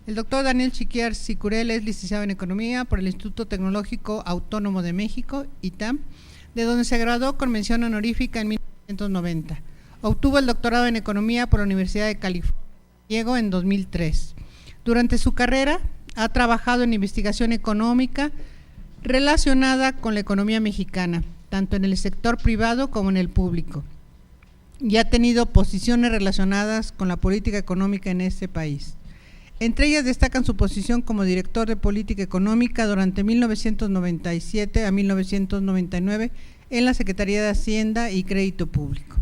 El doctor Daniel Chiquiar Sicurel es licenciado en Economía por el Instituto Tecnológico Autónomo de México, ITAM, de donde se graduó con mención honorífica en 1990. Obtuvo el doctorado en Economía por la Universidad de California en 2003. Durante su carrera ha trabajado en investigación económica relacionada con la economía mexicana, tanto en el sector privado como en el público, y ha tenido posiciones relacionadas con la política económica en este país. Entre ellas destacan su posición como director de política económica durante 1997 a 1999 en la Secretaría de Hacienda y Crédito Público.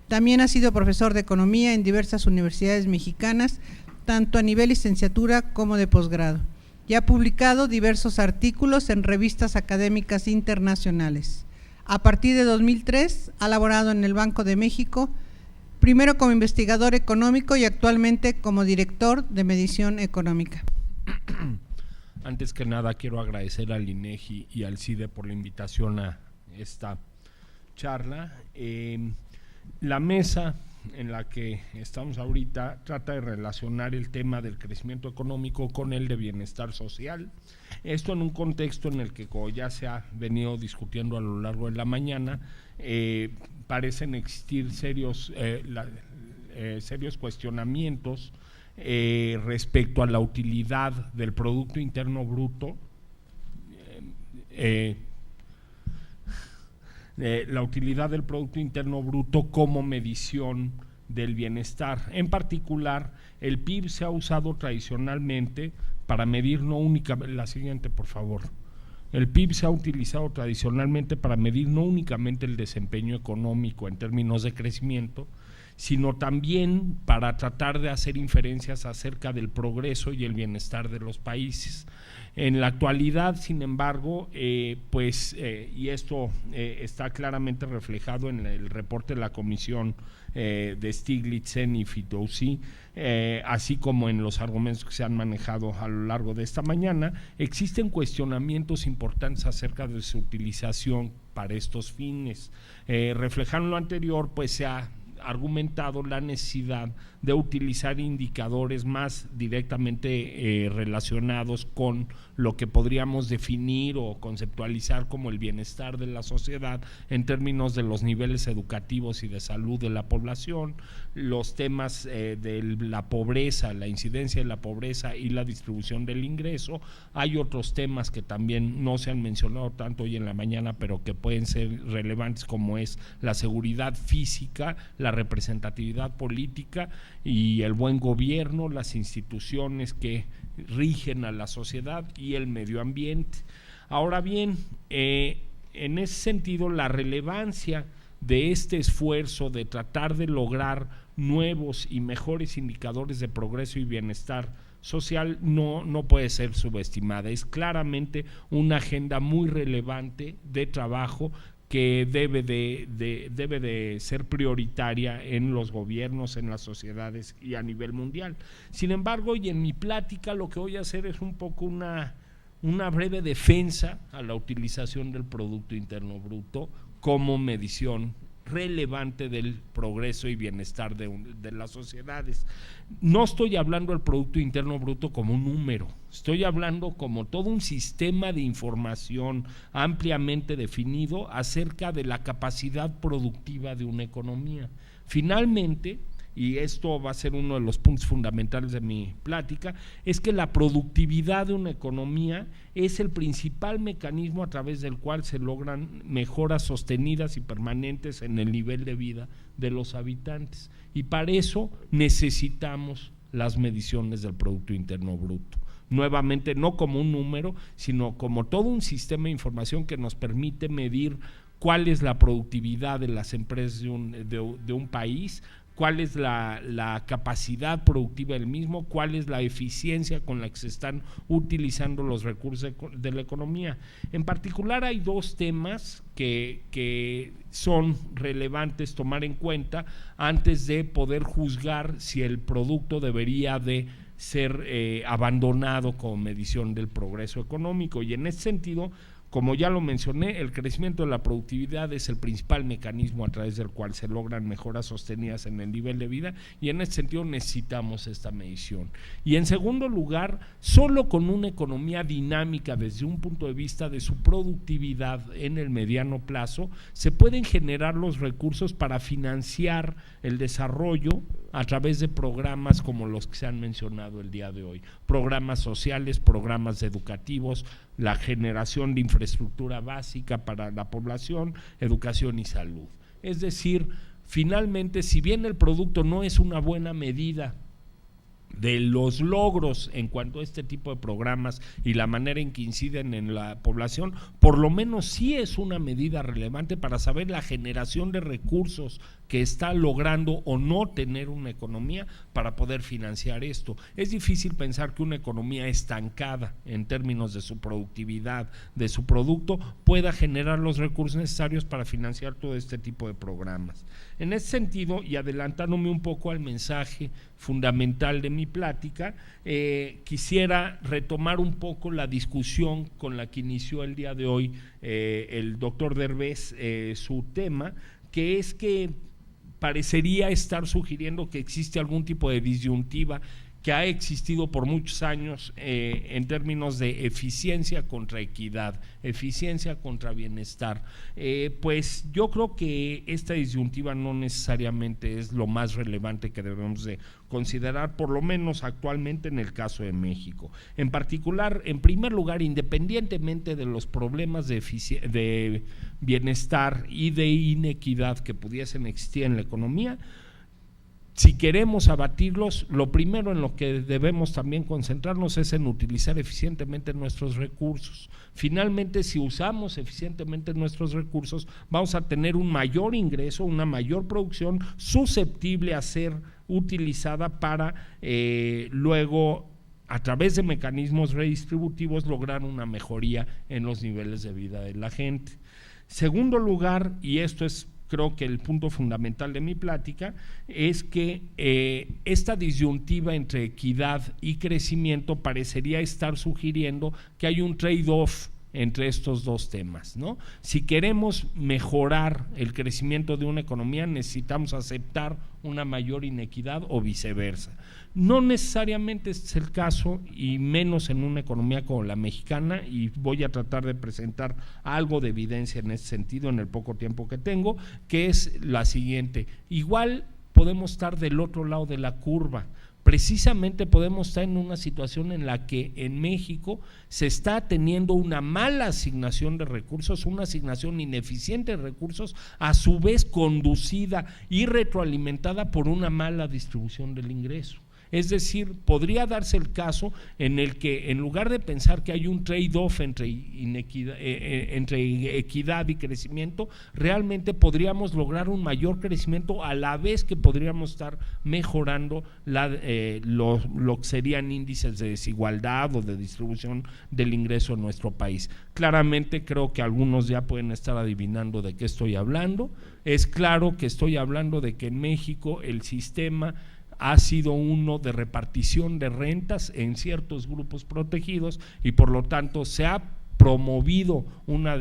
También ha sido profesor de economía en diversas universidades mexicanas, tanto a nivel licenciatura como de posgrado, y ha publicado diversos artículos en revistas académicas internacionales. A partir de 2003 ha laborado en el Banco de México, primero como investigador económico y actualmente como director de medición económica. Antes que nada quiero agradecer al INEGI y al CIDE por la invitación a esta charla. La mesa en la que estamos ahorita trata de relacionar el tema del crecimiento económico con el de bienestar social. Esto en un contexto en el que, como ya se ha venido discutiendo a lo largo de la mañana, parecen existir serios cuestionamientos respecto a la utilidad del Producto Interno Bruto, la utilidad del Producto Interno Bruto como medición del bienestar. En particular, el PIB se ha usado tradicionalmente para medir no únicamente, la siguiente por favor, el PIB se ha utilizado tradicionalmente para medir no únicamente el desempeño económico en términos de crecimiento, sino también para tratar de hacer inferencias acerca del progreso y el bienestar de los países. En la actualidad, sin embargo, y esto está claramente reflejado en el reporte de la Comisión de Stiglitz y Fitoussi, así como en los argumentos que se han manejado a lo largo de esta mañana, existen cuestionamientos importantes acerca de su utilización para estos fines. Reflejando lo anterior, pues se ha argumentado la necesidad de utilizar indicadores más directamente relacionados con lo que podríamos definir o conceptualizar como el bienestar de la sociedad en términos de los niveles educativos y de salud de la población, los temas de la pobreza, la incidencia de la pobreza y la distribución del ingreso. Hay otros temas que también no se han mencionado tanto hoy en la mañana, pero que pueden ser relevantes, como es la seguridad física, la representatividad política y el buen gobierno, las instituciones que rigen a la sociedad y el medio ambiente. Ahora bien, en ese sentido, la relevancia de este esfuerzo de tratar de lograr nuevos y mejores indicadores de progreso y bienestar social no puede ser subestimada. Es claramente una agenda muy relevante de trabajo que debe de ser prioritaria en los gobiernos, en las sociedades y a nivel mundial. Sin embargo, y en mi plática lo que voy a hacer es un poco una breve defensa a la utilización del Producto Interno Bruto como medición relevante del progreso y bienestar de las sociedades. No estoy hablando del Producto Interno Bruto como un número, estoy hablando como todo un sistema de información ampliamente definido acerca de la capacidad productiva de una economía. Finalmente, y esto va a ser uno de los puntos fundamentales de mi plática, es que la productividad de una economía es el principal mecanismo a través del cual se logran mejoras sostenidas y permanentes en el nivel de vida de los habitantes, y para eso necesitamos las mediciones del Producto Interno Bruto. Nuevamente, no como un número, sino como todo un sistema de información que nos permite medir cuál es la productividad de las empresas de un país, cuál es la capacidad productiva del mismo, cuál es la eficiencia con la que se están utilizando los recursos de la economía. En particular, hay dos temas que son relevantes tomar en cuenta antes de poder juzgar si el producto debería de ser abandonado como medición del progreso económico, y en ese sentido Como ya lo mencioné, el crecimiento de la productividad es el principal mecanismo a través del cual se logran mejoras sostenidas en el nivel de vida, y en ese sentido necesitamos esta medición. Y en segundo lugar, solo con una economía dinámica desde un punto de vista de su productividad en el mediano plazo, se pueden generar los recursos para financiar el desarrollo a través de programas como los que se han mencionado el día de hoy, programas sociales, programas educativos, la generación de infraestructura básica para la población, educación y salud. Es decir, finalmente, si bien el producto no es una buena medida de los logros en cuanto a este tipo de programas y la manera en que inciden en la población, por lo menos sí es una medida relevante para saber la generación de recursos que está logrando o no tener una economía para poder financiar esto. Es difícil pensar que una economía estancada en términos de su productividad, de su producto, pueda generar los recursos necesarios para financiar todo este tipo de programas. En ese sentido, y adelantándome un poco al mensaje fundamental de mi plática, quisiera retomar un poco la discusión con la que inició el día de hoy el doctor Derbez, su tema, que es que parecería estar sugiriendo que existe algún tipo de disyuntiva que ha existido por muchos años en términos de eficiencia contra equidad, eficiencia contra bienestar. Pues yo creo que esta disyuntiva no necesariamente es lo más relevante que debemos de considerar, por lo menos actualmente en el caso de México. En particular, en primer lugar, independientemente de los problemas de bienestar y de inequidad que pudiesen existir en la economía, si queremos abatirlos, lo primero en lo que debemos también concentrarnos es en utilizar eficientemente nuestros recursos. Finalmente, si usamos eficientemente nuestros recursos, vamos a tener un mayor ingreso, una mayor producción susceptible a ser utilizada para luego, a través de mecanismos redistributivos, lograr una mejoría en los niveles de vida de la gente. Segundo lugar, y esto es creo que el punto fundamental de mi plática, es que esta disyuntiva entre equidad y crecimiento parecería estar sugiriendo que hay un trade-off entre estos dos temas, ¿no? Si queremos mejorar el crecimiento de una economía, necesitamos aceptar una mayor inequidad o viceversa. No necesariamente es el caso, y menos en una economía como la mexicana, y voy a tratar de presentar algo de evidencia en ese sentido en el poco tiempo que tengo, que es la siguiente: igual podemos estar del otro lado de la curva. Precisamente podemos estar en una situación en la que en México se está teniendo una mala asignación de recursos, una asignación ineficiente de recursos, a su vez conducida y retroalimentada por una mala distribución del ingreso. Es decir, podría darse el caso en el que, en lugar de pensar que hay un trade-off entre equidad y crecimiento, realmente podríamos lograr un mayor crecimiento a la vez que podríamos estar mejorando lo que serían índices de desigualdad o de distribución del ingreso en nuestro país. Claramente creo que algunos ya pueden estar adivinando de qué estoy hablando. Es claro que estoy hablando de que en México el sistema ha sido uno de repartición de rentas en ciertos grupos protegidos, y por lo tanto se ha promovido una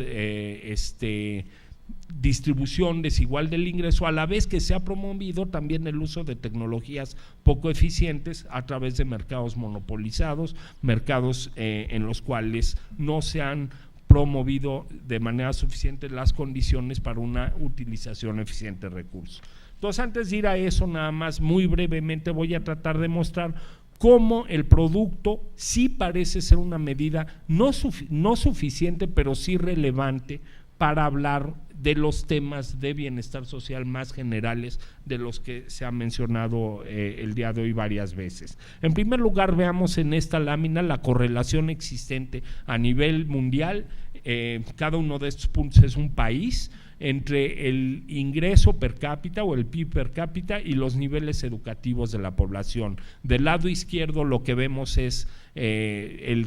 distribución desigual del ingreso, a la vez que se ha promovido también el uso de tecnologías poco eficientes a través de mercados monopolizados, mercados en los cuales no se han promovido de manera suficiente las condiciones para una utilización eficiente de recursos. Entonces, antes de ir a eso, nada más muy brevemente voy a tratar de mostrar cómo el producto sí parece ser una medida no suficiente, pero sí relevante para hablar de los temas de bienestar social más generales de los que se ha mencionado el día de hoy varias veces. En primer lugar, veamos en esta lámina la correlación existente a nivel mundial. Cada uno de estos puntos es un país, entre el ingreso per cápita o el PIB per cápita y los niveles educativos de la población. Del lado izquierdo lo que vemos es el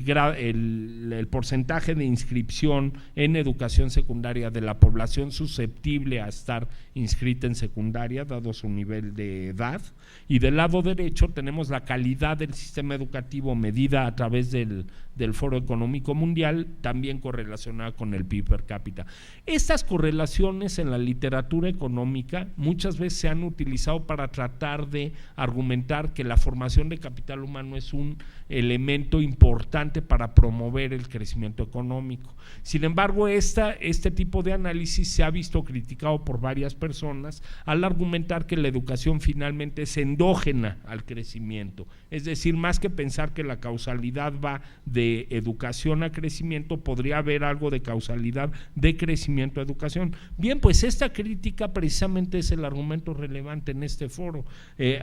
porcentaje de inscripción en educación secundaria de la población susceptible a estar inscrita en secundaria, dado su nivel de edad, y del lado derecho tenemos la calidad del sistema educativo medida a través del Foro Económico Mundial, también correlacionada con el PIB per cápita. Estas correlaciones en la literatura económica muchas veces se han utilizado para tratar de argumentar que la formación de capital humano es un elemento importante para promover el crecimiento económico. Sin embargo, este tipo de análisis se ha visto criticado por varias personas al argumentar que la educación finalmente es endógena al crecimiento, es decir, más que pensar que la causalidad va de educación a crecimiento, podría haber algo de causalidad de crecimiento a educación. Bien, pues esta crítica precisamente es el argumento relevante en este foro.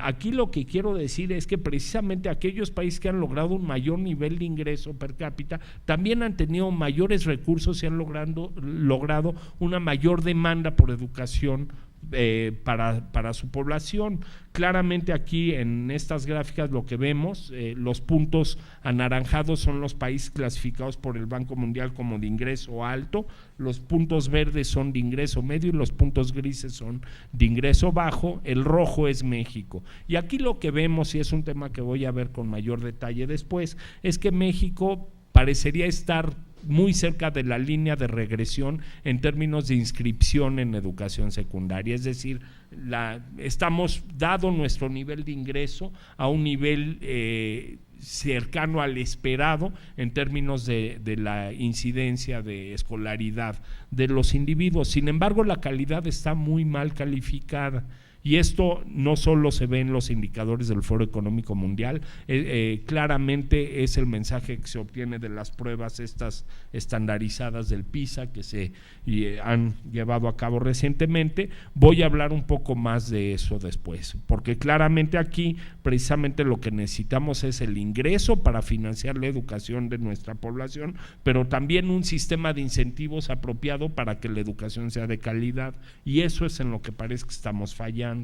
Aquí lo que quiero decir es que precisamente aquellos países que han logrado un mayor nivel de ingreso per cápita también han tenido mayores recursos y han logrado una mayor demanda por educación para su población. Claramente aquí en estas gráficas lo que vemos, los puntos anaranjados son los países clasificados por el Banco Mundial como de ingreso alto, los puntos verdes son de ingreso medio y los puntos grises son de ingreso bajo, el rojo es México. Y aquí lo que vemos, y es un tema que voy a ver con mayor detalle después, es que México parecería estar muy cerca de la línea de regresión en términos de inscripción en educación secundaria, es decir, estamos, dado nuestro nivel de ingreso, a un nivel cercano al esperado en términos de la incidencia de escolaridad de los individuos. Sin embargo, la calidad está muy mal calificada. Y esto no solo se ve en los indicadores del Foro Económico Mundial, claramente es el mensaje que se obtiene de las pruebas estas estandarizadas del PISA que se han llevado a cabo recientemente. Voy a hablar un poco más de eso después, porque claramente aquí precisamente lo que necesitamos es el ingreso para financiar la educación de nuestra población, pero también un sistema de incentivos apropiado para que la educación sea de calidad, y eso es en lo que parece que estamos fallando.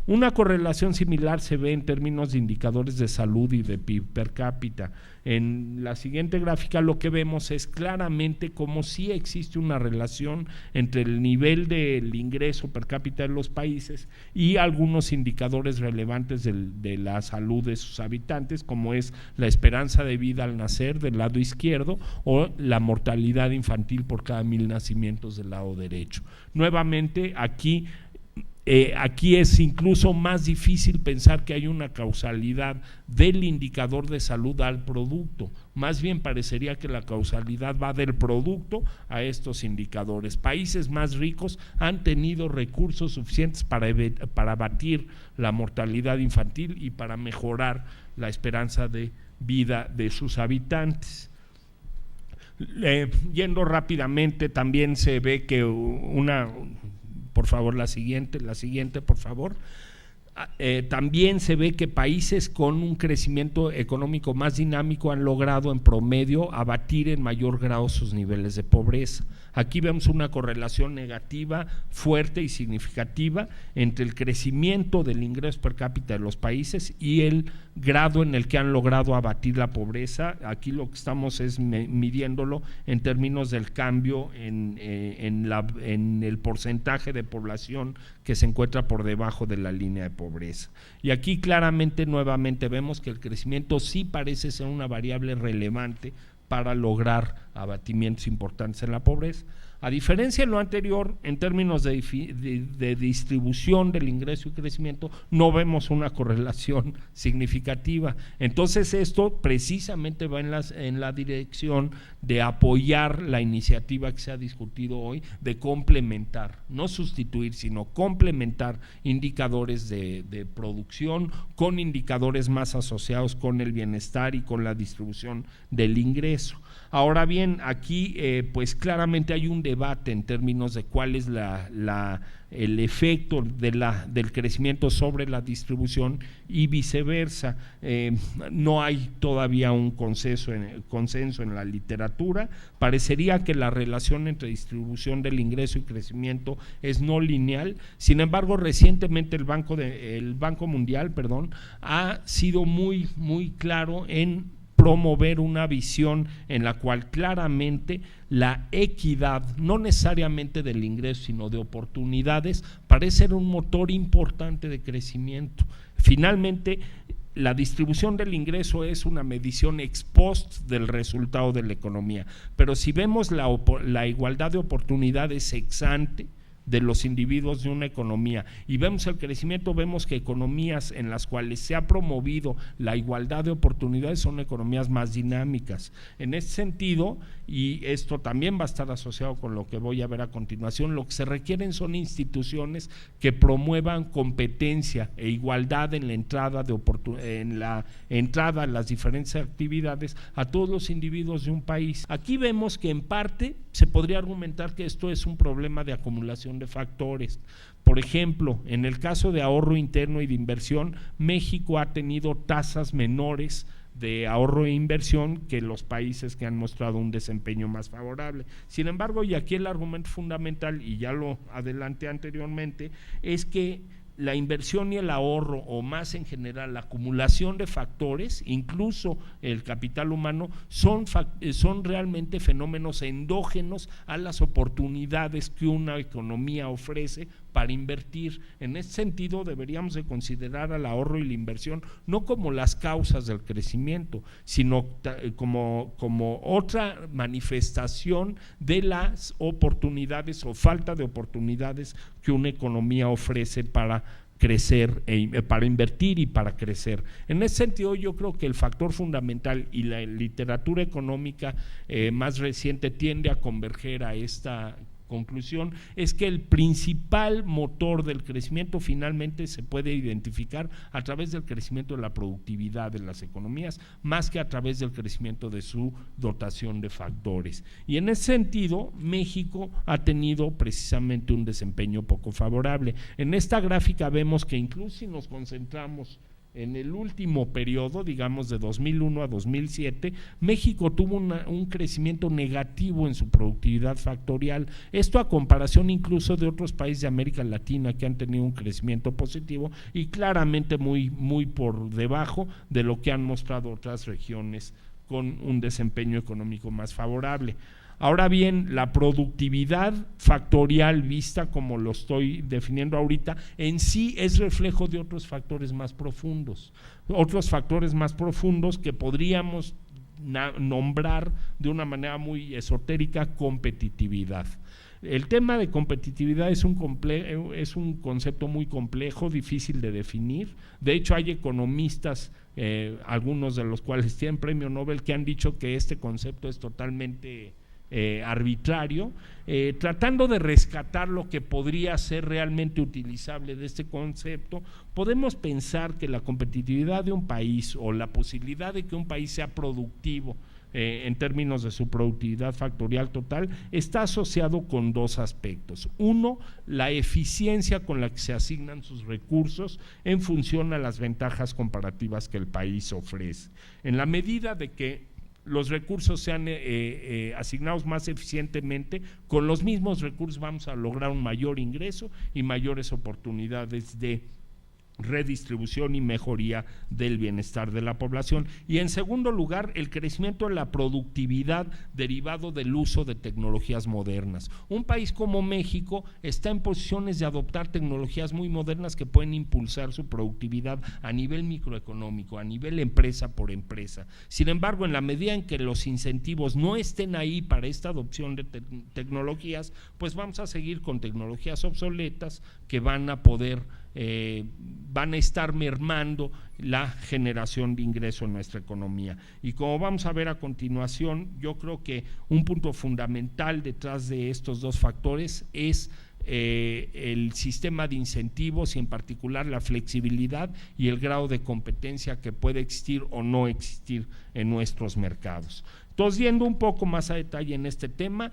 Una correlación similar se ve en términos de indicadores de salud y de PIB per cápita. En la siguiente gráfica lo que vemos es claramente cómo sí existe una relación entre el nivel del ingreso per cápita de los países y algunos indicadores relevantes de la salud de sus habitantes, como es la esperanza de vida al nacer del lado izquierdo o la mortalidad infantil por cada 1000 nacimientos del lado derecho. Nuevamente aquí es incluso más difícil pensar que hay una causalidad del indicador de salud al producto, más bien parecería que la causalidad va del producto a estos indicadores. Países más ricos han tenido recursos suficientes para abatir la mortalidad infantil y para mejorar la esperanza de vida de sus habitantes. Yendo rápidamente, también se ve que por favor, la siguiente, por favor. También se ve que países con un crecimiento económico más dinámico han logrado en promedio abatir en mayor grado sus niveles de pobreza. Aquí vemos una correlación negativa fuerte y significativa entre el crecimiento del ingreso per cápita de los países y el grado en el que han logrado abatir la pobreza. Aquí lo que estamos es midiéndolo en términos del cambio en el porcentaje de población que se encuentra por debajo de la línea de pobreza. Y aquí claramente nuevamente vemos que el crecimiento sí parece ser una variable relevante para lograr abatimientos importantes en la pobreza. A diferencia de lo anterior, en términos de distribución del ingreso y crecimiento, no vemos una correlación significativa. Entonces esto precisamente va en la dirección de apoyar la iniciativa que se ha discutido hoy de complementar, no sustituir, sino complementar indicadores de producción con indicadores más asociados con el bienestar y con la distribución del ingreso. Ahora bien, aquí pues claramente hay un debate en términos de cuál es el efecto del crecimiento sobre la distribución y viceversa. No hay todavía un consenso en la literatura. Parecería que la relación entre distribución del ingreso y crecimiento es no lineal. Sin embargo, recientemente el Banco Mundial ha sido muy claro en promover una visión en la cual claramente la equidad, no necesariamente del ingreso, sino de oportunidades, parece ser un motor importante de crecimiento. Finalmente, la distribución del ingreso es una medición ex post del resultado de la economía, pero si vemos la igualdad de oportunidades ex ante de los individuos de una economía y vemos el crecimiento, vemos que economías en las cuales se ha promovido la igualdad de oportunidades son economías más dinámicas. En ese sentido, y esto también va a estar asociado con lo que voy a ver a continuación, lo que se requieren son instituciones que promuevan competencia e igualdad en la entrada a las diferentes actividades a todos los individuos de un país. Aquí vemos que en parte se podría argumentar que esto es un problema de acumulación de factores. Por ejemplo, en el caso de ahorro interno y de inversión, México ha tenido tasas menores de ahorro e inversión que los países que han mostrado un desempeño más favorable. Sin embargo, y aquí el argumento fundamental, y ya lo adelanté anteriormente, es que la inversión y el ahorro, o más en general la acumulación de factores, incluso el capital humano, son realmente fenómenos endógenos a las oportunidades que una economía ofrece para invertir. En ese sentido, deberíamos de considerar al ahorro y la inversión no como las causas del crecimiento, sino como otra manifestación de las oportunidades o falta de oportunidades que una economía ofrece para crecer, para invertir y para crecer. En ese sentido, yo creo que el factor fundamental, y la literatura económica más reciente tiende a converger a esta conclusión, es que el principal motor del crecimiento finalmente se puede identificar a través del crecimiento de la productividad de las economías, más que a través del crecimiento de su dotación de factores. Y en ese sentido, México ha tenido precisamente un desempeño poco favorable. En esta gráfica vemos que incluso si nos concentramos en el último periodo, digamos de 2001 a 2007, México tuvo un crecimiento negativo en su productividad factorial. Esto a comparación incluso de otros países de América Latina que han tenido un crecimiento positivo y claramente muy por debajo de lo que han mostrado otras regiones con un desempeño económico más favorable. Ahora bien, la productividad factorial vista como lo estoy definiendo ahorita, en sí es reflejo de otros factores más profundos que podríamos nombrar de una manera muy esotérica competitividad. El tema de competitividad es un concepto muy complejo, difícil de definir. De hecho, hay economistas, algunos de los cuales tienen premio Nobel, que han dicho que este concepto es totalmente arbitrario, tratando de rescatar lo que podría ser realmente utilizable de este concepto. Podemos pensar que la competitividad de un país o la posibilidad de que un país sea productivo en términos de su productividad factorial total está asociado con dos aspectos. Uno, la eficiencia con la que se asignan sus recursos en función a las ventajas comparativas que el país ofrece. En la medida de que los recursos sean asignados más eficientemente, con los mismos recursos vamos a lograr un mayor ingreso y mayores oportunidades de redistribución y mejoría del bienestar de la población. Y en segundo lugar, el crecimiento de la productividad derivado del uso de tecnologías modernas. Un país como México está en posiciones de adoptar tecnologías muy modernas que pueden impulsar su productividad a nivel microeconómico, a nivel empresa por empresa. Sin embargo, en la medida en que los incentivos no estén ahí para esta adopción de tecnologías, pues vamos a seguir con tecnologías obsoletas que van a estar mermando la generación de ingreso en nuestra economía. Y como vamos a ver a continuación, yo creo que un punto fundamental detrás de estos dos factores es el sistema de incentivos y en particular la flexibilidad y el grado de competencia que puede existir o no existir en nuestros mercados. Entonces, yendo un poco más a detalle en este tema,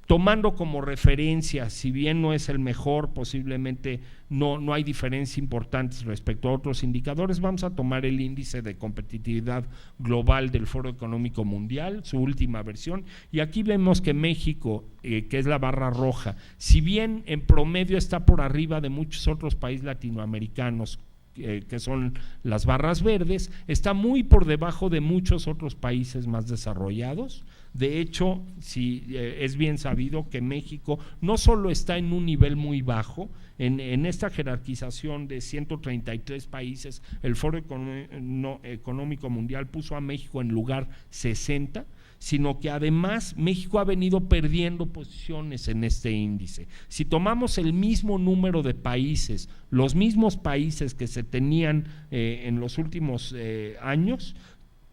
tomando como referencia, si bien no es el mejor, posiblemente no hay diferencias importantes respecto a otros indicadores, vamos a tomar el índice de competitividad global del Foro Económico Mundial, su última versión, y aquí vemos que México, que es la barra roja, si bien en promedio está por arriba de muchos otros países latinoamericanos, que son las barras verdes, está muy por debajo de muchos otros países más desarrollados. De hecho, es bien sabido que México no solo está en un nivel muy bajo, en esta jerarquización de 133 países, el Foro Económico Mundial puso a México en lugar 60, sino que además México ha venido perdiendo posiciones en este índice. Si tomamos el mismo número de países, los mismos países que se tenían en los últimos años,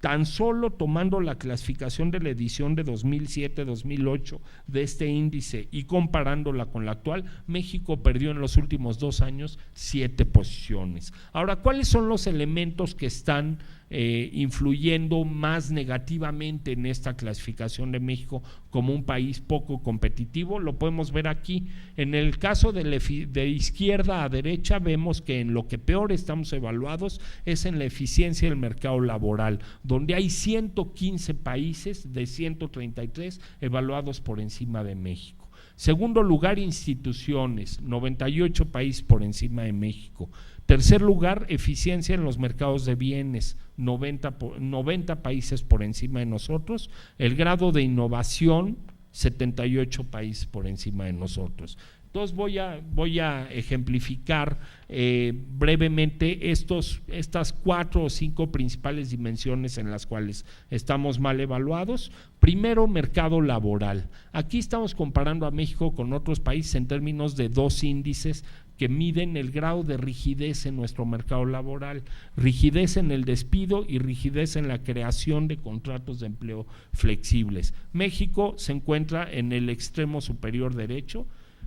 tan solo tomando la clasificación de la edición de 2007-2008 de este índice y comparándola con la actual, México perdió en los últimos 2 años 7 posiciones. Ahora, ¿cuáles son los elementos que están influyendo más negativamente en esta clasificación de México como un país poco competitivo? Lo podemos ver aquí. En el caso de izquierda a derecha, vemos que en lo que peor estamos evaluados es en la eficiencia del mercado laboral, donde hay 115 países de 133 evaluados por encima de México. Segundo lugar, instituciones, 98 países por encima de México. Tercer lugar, eficiencia en los mercados de bienes, 90 países por encima de nosotros. El grado de innovación, 78 países por encima de nosotros. Entonces voy a ejemplificar brevemente estas 4 o 5 principales dimensiones en las cuales estamos mal evaluados. Primero, mercado laboral. Aquí estamos comparando a México con otros países en términos de 2 índices que miden el grado de rigidez en nuestro mercado laboral, rigidez en el despido y rigidez en la creación de contratos de empleo flexibles. México se encuentra en el extremo superior derecho,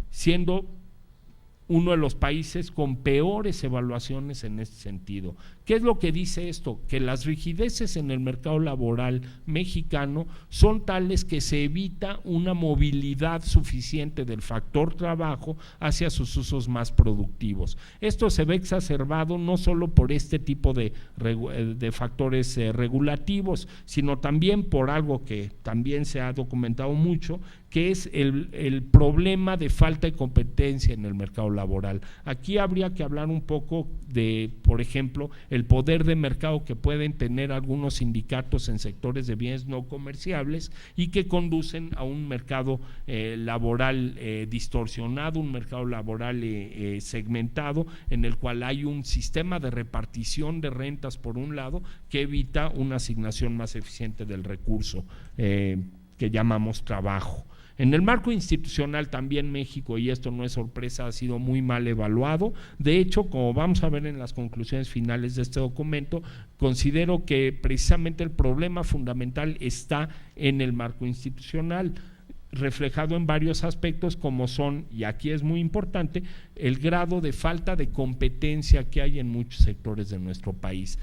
siendo uno de los países con peores evaluaciones en este sentido. ¿Qué es lo que dice esto? Que las rigideces en el mercado laboral mexicano son tales que se evita una movilidad suficiente del factor trabajo hacia sus usos más productivos. Esto se ve exacerbado no solo por este tipo de factores regulativos, sino también por algo que también se ha documentado mucho, que es el problema de falta de competencia en el mercado laboral. Aquí habría que hablar un poco de, por ejemplo, el poder de mercado que pueden tener algunos sindicatos en sectores de bienes no comerciables y que conducen a un mercado laboral distorsionado, un mercado laboral segmentado, en el cual hay un sistema de repartición de rentas por un lado que evita una asignación más eficiente del recurso que llamamos trabajo. En el marco institucional también México, y esto no es sorpresa, ha sido muy mal evaluado. De hecho, como vamos a ver en las conclusiones finales de este documento, considero que precisamente el problema fundamental está en el marco institucional, reflejado en varios aspectos como son, y aquí es muy importante, el grado de falta de competencia que hay en muchos sectores de nuestro país.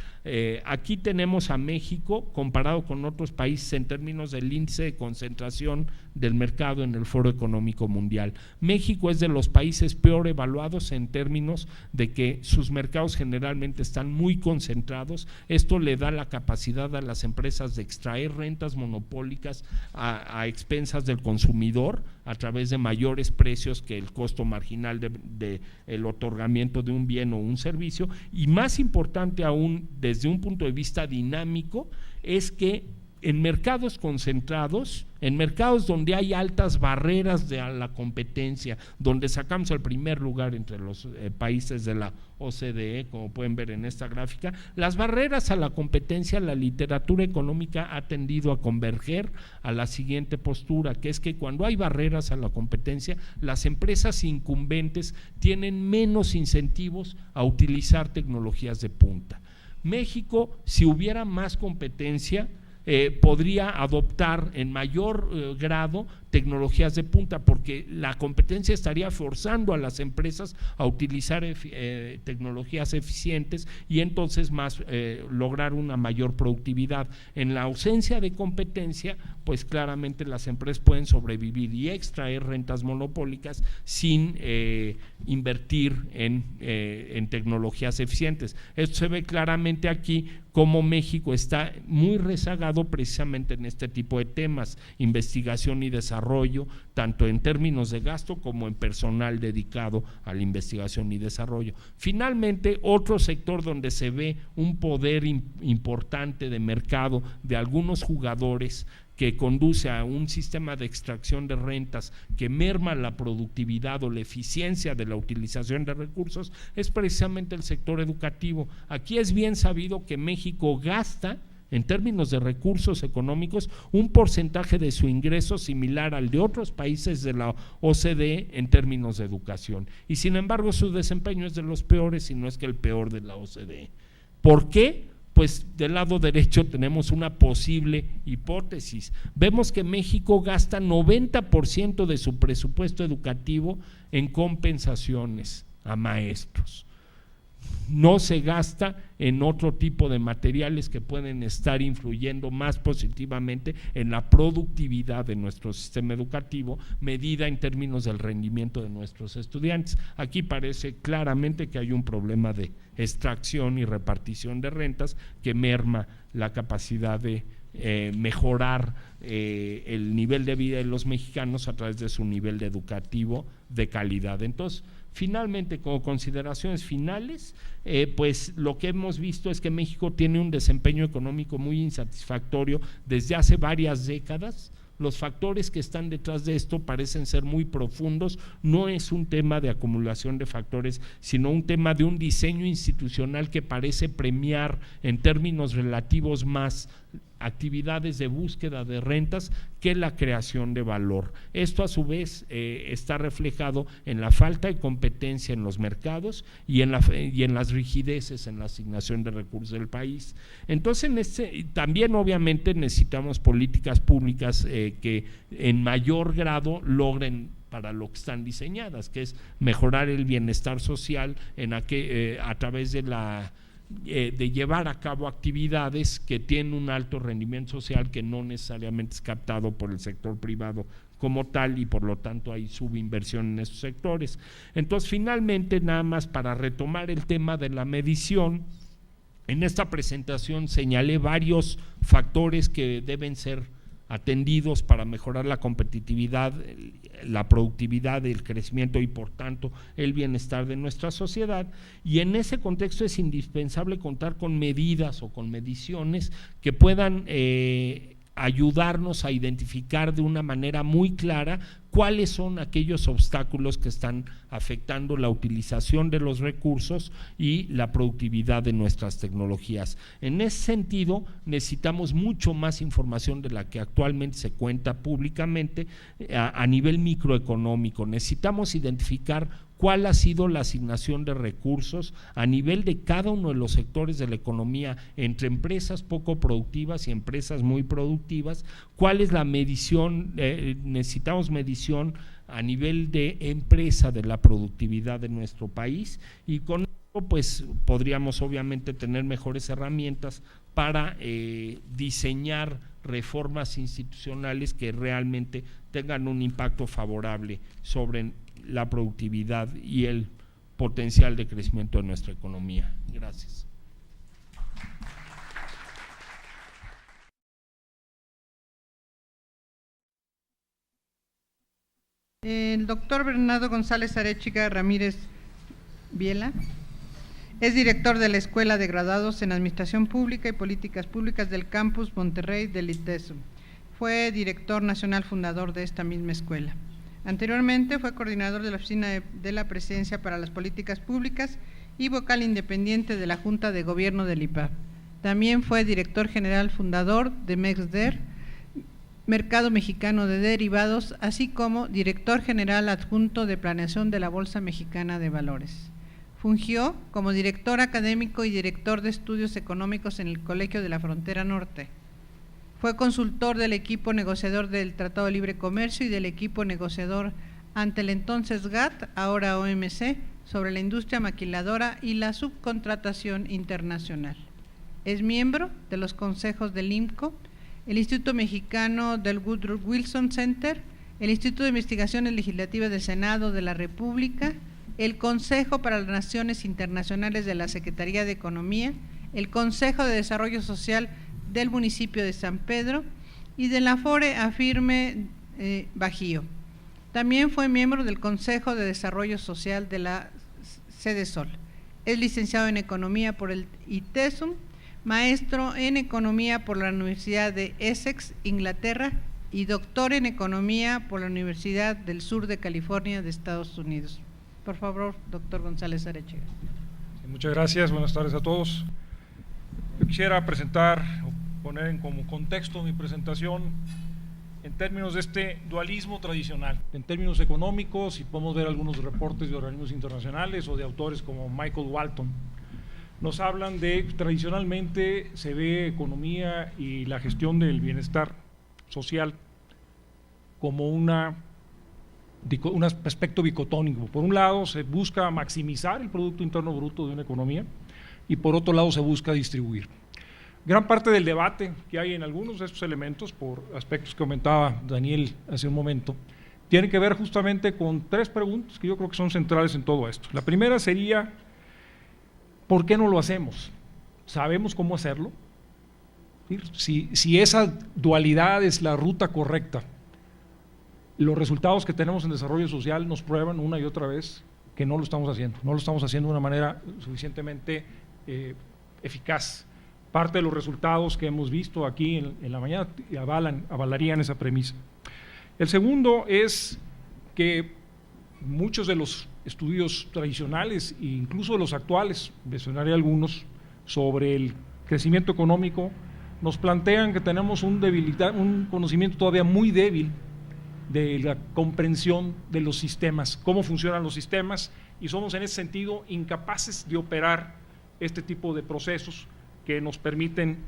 Aquí tenemos a México comparado con otros países en términos del índice de concentración del mercado en el Foro Económico Mundial. México es de los países peor evaluados en términos de que sus mercados generalmente están muy concentrados. Esto le da la capacidad a las empresas de extraer rentas monopólicas a expensas del consumidor a través de mayores precios que el costo marginal de el otorgamiento de un bien o un servicio, y más importante aún desde un punto de vista dinámico es que en mercados concentrados, en mercados donde hay altas barreras a la competencia, donde sacamos el primer lugar entre los países de la OCDE, como pueden ver en esta gráfica, las barreras a la competencia, la literatura económica ha tendido a converger a la siguiente postura, que es que cuando hay barreras a la competencia, las empresas incumbentes tienen menos incentivos a utilizar tecnologías de punta. México, si hubiera más competencia, podría adoptar en mayor grado tecnologías de punta, porque la competencia estaría forzando a las empresas a utilizar tecnologías eficientes y entonces lograr una mayor productividad. En la ausencia de competencia, pues claramente las empresas pueden sobrevivir y extraer rentas monopólicas sin invertir en tecnologías eficientes. Esto se ve claramente aquí cómo México está muy rezagado precisamente en este tipo de temas, investigación y desarrollo, tanto en términos de gasto como en personal dedicado a la investigación y desarrollo. Finalmente, otro sector donde se ve un poder importante de mercado de algunos jugadores que conduce a un sistema de extracción de rentas que merma la productividad o la eficiencia de la utilización de recursos, es precisamente el sector educativo. Aquí es bien sabido que México gasta, en términos de recursos económicos, un porcentaje de su ingreso similar al de otros países de la OCDE en términos de educación. Y sin embargo, su desempeño es de los peores, si no es que el peor de la OCDE. ¿Por qué? Pues del lado derecho tenemos una posible hipótesis. Vemos que México gasta 90% de su presupuesto educativo en compensaciones a maestros. No se gasta en otro tipo de materiales que pueden estar influyendo más positivamente en la productividad de nuestro sistema educativo, medida en términos del rendimiento de nuestros estudiantes. Aquí parece claramente que hay un problema de extracción y repartición de rentas que merma la capacidad de mejorar el nivel de vida de los mexicanos a través de su nivel educativo de calidad. Entonces, finalmente, como consideraciones finales, pues lo que hemos visto es que México tiene un desempeño económico muy insatisfactorio desde hace varias décadas. Los factores que están detrás de esto parecen ser muy profundos. No es un tema de acumulación de factores, sino un tema de un diseño institucional que parece premiar en términos relativos más actividades de búsqueda de rentas que la creación de valor. Esto a su vez está reflejado en la falta de competencia en los mercados y en las rigideces en la asignación de recursos del país. Entonces, también obviamente necesitamos políticas públicas que en mayor grado logren para lo que están diseñadas, que es mejorar el bienestar social a través de llevar a cabo actividades que tienen un alto rendimiento social que no necesariamente es captado por el sector privado como tal, y por lo tanto hay subinversión en esos sectores. Entonces, finalmente, nada más para retomar el tema de la medición, en esta presentación señalé varios factores que deben ser atendidos para mejorar la competitividad, la productividad, el crecimiento y por tanto el bienestar de nuestra sociedad, y en ese contexto es indispensable contar con medidas o con mediciones que puedan ayudarnos a identificar de una manera muy clara cuáles son aquellos obstáculos que están afectando la utilización de los recursos y la productividad de nuestras tecnologías. En ese sentido, necesitamos mucho más información de la que actualmente se cuenta públicamente a nivel microeconómico. Necesitamos identificar cuál ha sido la asignación de recursos a nivel de cada uno de los sectores de la economía entre empresas poco productivas y empresas muy productivas, cuál es la medición, necesitamos medición a nivel de empresa de la productividad de nuestro país, y con esto pues podríamos obviamente tener mejores herramientas para diseñar reformas institucionales que realmente tengan un impacto favorable sobre la productividad y el potencial de crecimiento de nuestra economía. Gracias. El doctor Bernardo González Arechiga Ramírez Biela es director de la Escuela de Graduados en Administración Pública y Políticas Públicas del Campus Monterrey del ITESO. Fue director nacional fundador de esta misma escuela. Anteriormente fue coordinador de la Oficina de la Presidencia para las Políticas Públicas y vocal independiente de la Junta de Gobierno del IPAP. También fue director general fundador de MEXDER, Mercado Mexicano de Derivados, así como director general adjunto de Planeación de la Bolsa Mexicana de Valores. Fungió como director académico y director de estudios económicos en el Colegio de la Frontera Norte. Fue consultor del equipo negociador del Tratado de Libre Comercio y del equipo negociador ante el entonces GATT, ahora OMC, sobre la industria maquiladora y la subcontratación internacional. Es miembro de los consejos del IMCO, el Instituto Mexicano del Woodrow Wilson Center, el Instituto de Investigaciones Legislativas del Senado de la República, el Consejo para las Relaciones Internacionales de la Secretaría de Economía, el Consejo de Desarrollo Social del municipio de San Pedro y de la FORE AFIRME Bajío. También fue miembro del Consejo de Desarrollo Social de la Sedesol. Es licenciado en Economía por el ITESUM, maestro en Economía por la Universidad de Essex, Inglaterra, y doctor en Economía por la Universidad del Sur de California de Estados Unidos. Por favor, doctor González Arechiga. Muchas gracias, buenas tardes a todos. Yo quisiera presentar o poner en como contexto mi presentación en términos de este dualismo tradicional. En términos económicos, y podemos ver algunos reportes de organismos internacionales o de autores como Michael Walton, nos hablan de tradicionalmente se ve economía y la gestión del bienestar social como un aspecto dicotómico. Por un lado se busca maximizar el Producto Interno Bruto de una economía y por otro lado se busca distribuir. Gran parte del debate que hay en algunos de estos elementos, por aspectos que comentaba Daniel hace un momento, tiene que ver justamente con tres preguntas que yo creo que son centrales en todo esto. La primera sería, ¿por qué no lo hacemos? ¿Sabemos cómo hacerlo? Si esa dualidad es la ruta correcta, los resultados que tenemos en desarrollo social nos prueban una y otra vez que no lo estamos haciendo, no lo estamos haciendo de una manera suficientemente eficaz. Parte de los resultados que hemos visto aquí en la mañana avalarían esa premisa. El segundo es que muchos de los estudios tradicionales e incluso de los actuales, mencionaré algunos, sobre el crecimiento económico, nos plantean que tenemos un conocimiento todavía muy débil de la comprensión de los sistemas, cómo funcionan los sistemas, y somos en ese sentido incapaces de operar este tipo de procesos que nos permiten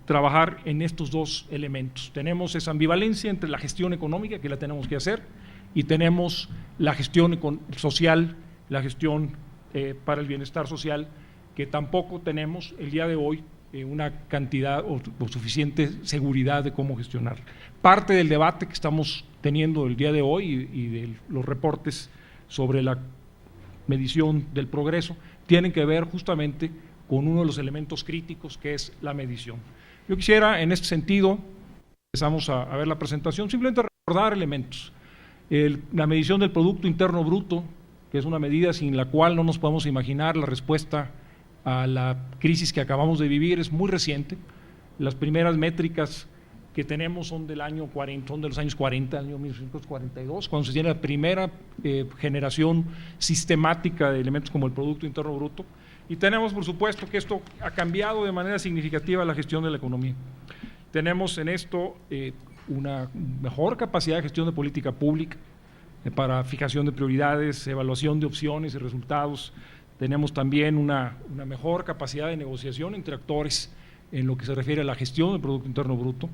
trabajar en estos dos elementos. Tenemos esa ambivalencia entre la gestión económica, que la tenemos que hacer, y tenemos la gestión social, la gestión para el bienestar social, que tampoco tenemos el día de hoy una cantidad o suficiente seguridad de cómo gestionar. Parte del debate que estamos teniendo el día de hoy y de los reportes sobre la medición del progreso tienen que ver justamente con uno de los elementos críticos, que es la medición. Yo quisiera, en este sentido, empezamos a ver la presentación, simplemente recordar elementos. La medición del Producto Interno Bruto, que es una medida sin la cual no nos podemos imaginar la respuesta a la crisis que acabamos de vivir, es muy reciente. Las primeras métricas que tenemos son del año 40, son de los años 40, año 1942, cuando se tiene la primera generación sistemática de elementos como el Producto Interno Bruto. Y tenemos, por supuesto, que esto ha cambiado de manera significativa la gestión de la economía. Tenemos en esto una mejor capacidad de gestión de política pública para fijación de prioridades, evaluación de opciones y resultados. Tenemos también una mejor capacidad de negociación entre actores en lo que se refiere a la gestión del Producto Interno Bruto.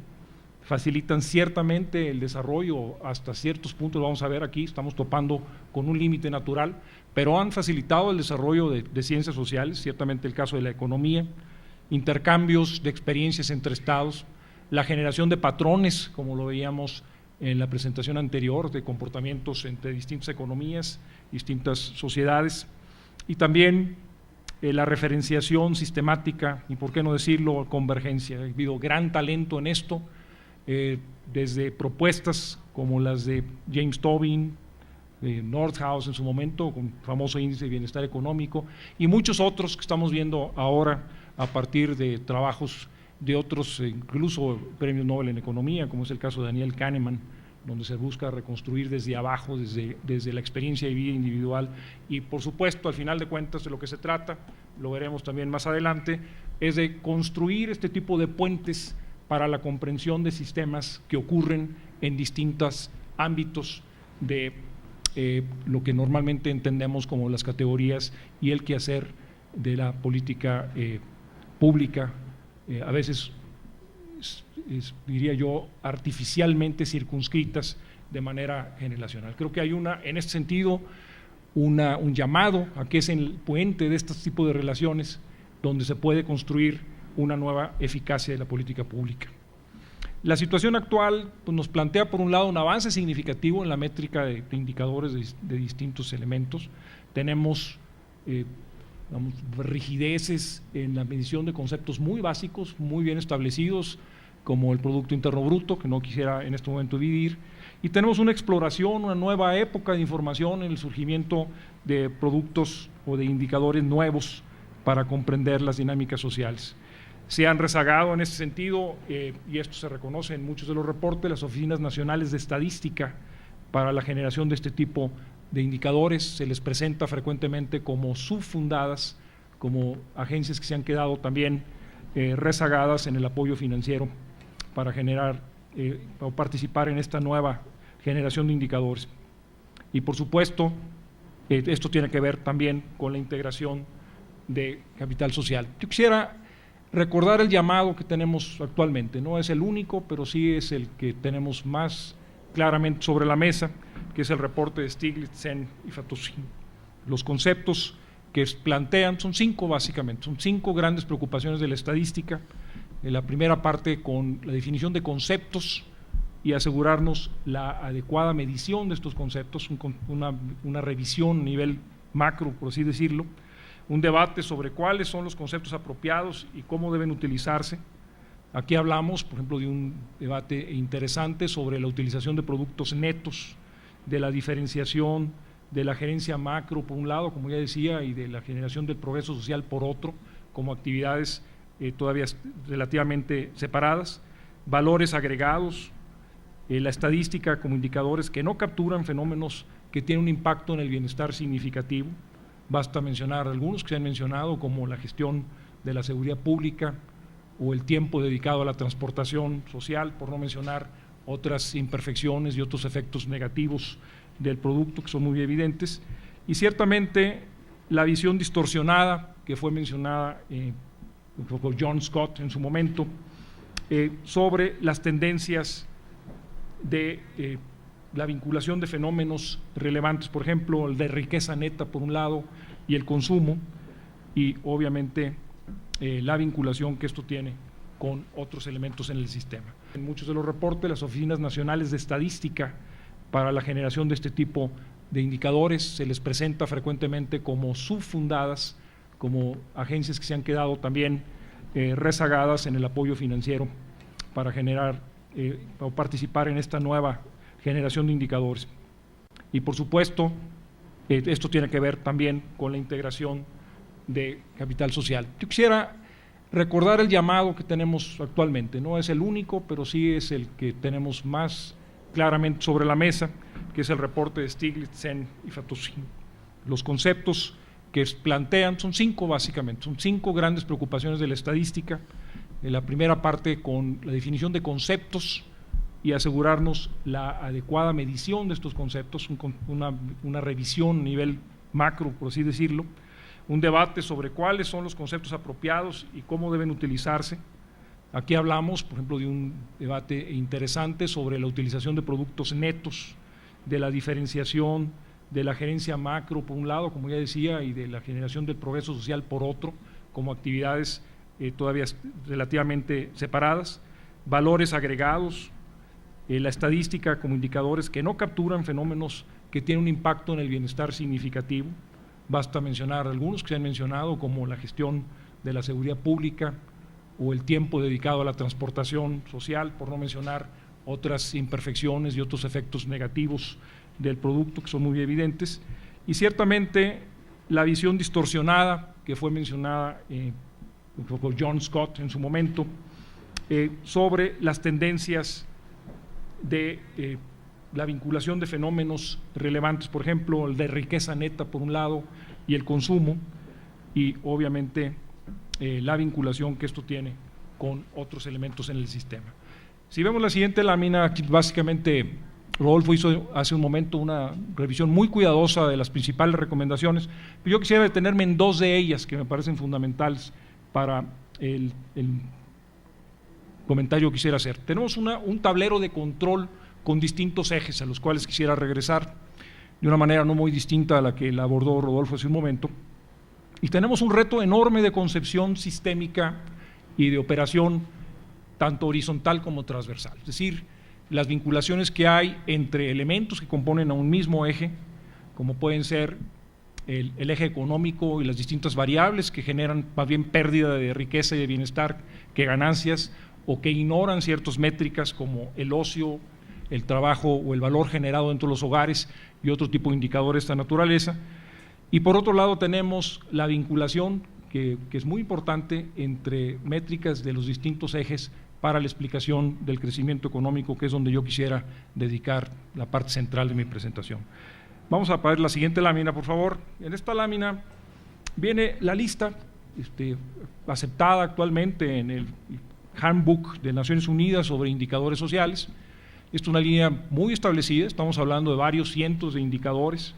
Facilitan ciertamente el desarrollo hasta ciertos puntos, vamos a ver aquí, estamos topando con un límite natural, pero han facilitado el desarrollo de ciencias sociales, ciertamente el caso de la economía, intercambios de experiencias entre estados, la generación de patrones, como lo veíamos en la presentación anterior, de comportamientos entre distintas economías, distintas sociedades, y también la referenciación sistemática y, por qué no decirlo, convergencia. Ha habido gran talento en esto, desde propuestas como las de James Tobin, Nordhaus en su momento, con el famoso índice de bienestar económico, y muchos otros que estamos viendo ahora a partir de trabajos de otros, incluso premios Nobel en economía, como es el caso de Daniel Kahneman, donde se busca reconstruir desde abajo, desde la experiencia de vida individual, y por supuesto, al final de cuentas, de lo que se trata, lo veremos también más adelante, es de construir este tipo de puentes para la comprensión de sistemas que ocurren en distintos ámbitos de lo que normalmente entendemos como las categorías y el quehacer de la política pública, a veces diría yo artificialmente circunscritas de manera generacional. Creo que hay en este sentido un llamado a que es el puente de este tipo de relaciones donde se puede construir una nueva eficacia de la política pública. La situación actual pues, nos plantea por un lado un avance significativo en la métrica de indicadores de distintos elementos. Tenemos digamos, rigideces en la medición de conceptos muy básicos, muy bien establecidos, como el Producto Interno Bruto, que no quisiera en este momento dividir, y tenemos una exploración, una nueva época de información en el surgimiento de productos o de indicadores nuevos para comprender las dinámicas sociales. Se han rezagado en ese sentido, y esto se reconoce en muchos de los reportes, las oficinas nacionales de estadística para la generación de este tipo de indicadores. Se les presenta frecuentemente como subfundadas, como agencias que se han quedado también rezagadas en el apoyo financiero para generar o participar en esta nueva generación de indicadores. Y por supuesto, esto tiene que ver también con la integración de capital social. Yo quisiera recordar el llamado que tenemos actualmente. No es el único, pero sí es el que tenemos más claramente sobre la mesa, que es el reporte de Stiglitz, Sen y Fatoussi. Los conceptos que plantean son 5 básicamente, son 5 grandes preocupaciones de la estadística. En la primera parte con la definición de conceptos y asegurarnos la adecuada medición de estos conceptos, una revisión a nivel macro, por así decirlo, un debate sobre cuáles son los conceptos apropiados y cómo deben utilizarse. Aquí hablamos, por ejemplo, de un debate interesante sobre la utilización de productos netos, de la diferenciación de la gerencia macro por un lado, como ya decía, y de la generación del progreso social por otro, como actividades todavía relativamente separadas, valores agregados, la estadística como indicadores que no capturan fenómenos que tienen un impacto en el bienestar significativo. Basta mencionar algunos que se han mencionado, como la gestión de la seguridad pública o el tiempo dedicado a la transportación social, por no mencionar otras imperfecciones y otros efectos negativos del producto que son muy evidentes. Y ciertamente la visión distorsionada que fue mencionada por John Scott en su momento sobre las tendencias de la vinculación de fenómenos relevantes, por ejemplo, el de riqueza neta por un lado y el consumo, y obviamente la vinculación que esto tiene con otros elementos en el sistema. En muchos de los reportes, las oficinas nacionales de estadística para la generación de este tipo de indicadores se les presenta frecuentemente como subfundadas, como agencias que se han quedado también rezagadas en el apoyo financiero para generar o participar en esta nueva generación de indicadores. Y por supuesto, esto tiene que ver también con la integración de capital social. Yo quisiera recordar el llamado que tenemos actualmente. No es el único, pero sí es el que tenemos más claramente sobre la mesa, que es el reporte de Stiglitz, Sen y Fatoussi. Los conceptos que plantean son 5 básicamente, son 5 grandes preocupaciones de la estadística. En la primera parte con la definición de conceptos y asegurarnos la adecuada medición de estos conceptos, una revisión a nivel macro, por así decirlo, un debate sobre cuáles son los conceptos apropiados y cómo deben utilizarse. Aquí hablamos, por ejemplo, de un debate interesante sobre la utilización de productos netos, de la diferenciación de la gerencia macro por un lado, como ya decía, y de la generación del progreso social por otro, como actividades todavía relativamente separadas, valores agregados, la estadística como indicadores que no capturan fenómenos que tienen un impacto en el bienestar significativo. Basta mencionar algunos que se han mencionado, como la gestión de la seguridad pública o el tiempo dedicado a la transportación social, por no mencionar otras imperfecciones y otros efectos negativos del producto que son muy evidentes. Y ciertamente la visión distorsionada que fue mencionada por John Scott en su momento sobre las tendencias de la vinculación de fenómenos relevantes, por ejemplo, el de riqueza neta por un lado y el consumo, y obviamente la vinculación que esto tiene con otros elementos en el sistema. Si vemos la siguiente lámina, aquí básicamente Rodolfo hizo hace un momento una revisión muy cuidadosa de las principales recomendaciones, pero yo quisiera detenerme en 2 de ellas que me parecen fundamentales para el comentario que quisiera hacer. Tenemos un tablero de control con distintos ejes a los cuales quisiera regresar de una manera no muy distinta a la que la abordó Rodolfo hace un momento, y tenemos un reto enorme de concepción sistémica y de operación tanto horizontal como transversal, es decir, las vinculaciones que hay entre elementos que componen a un mismo eje, como pueden ser el eje económico y las distintas variables que generan más bien pérdida de riqueza y de bienestar que ganancias, o que ignoran ciertas métricas como el ocio, el trabajo o el valor generado dentro de los hogares y otro tipo de indicadores de esta naturaleza. Y por otro lado tenemos la vinculación, que es muy importante, entre métricas de los distintos ejes para la explicación del crecimiento económico, que es donde yo quisiera dedicar la parte central de mi presentación. Vamos a ver la siguiente lámina, por favor. En esta lámina viene la lista aceptada actualmente en el Handbook de Naciones Unidas sobre indicadores sociales. Esta es una línea muy establecida, estamos hablando de varios cientos de indicadores,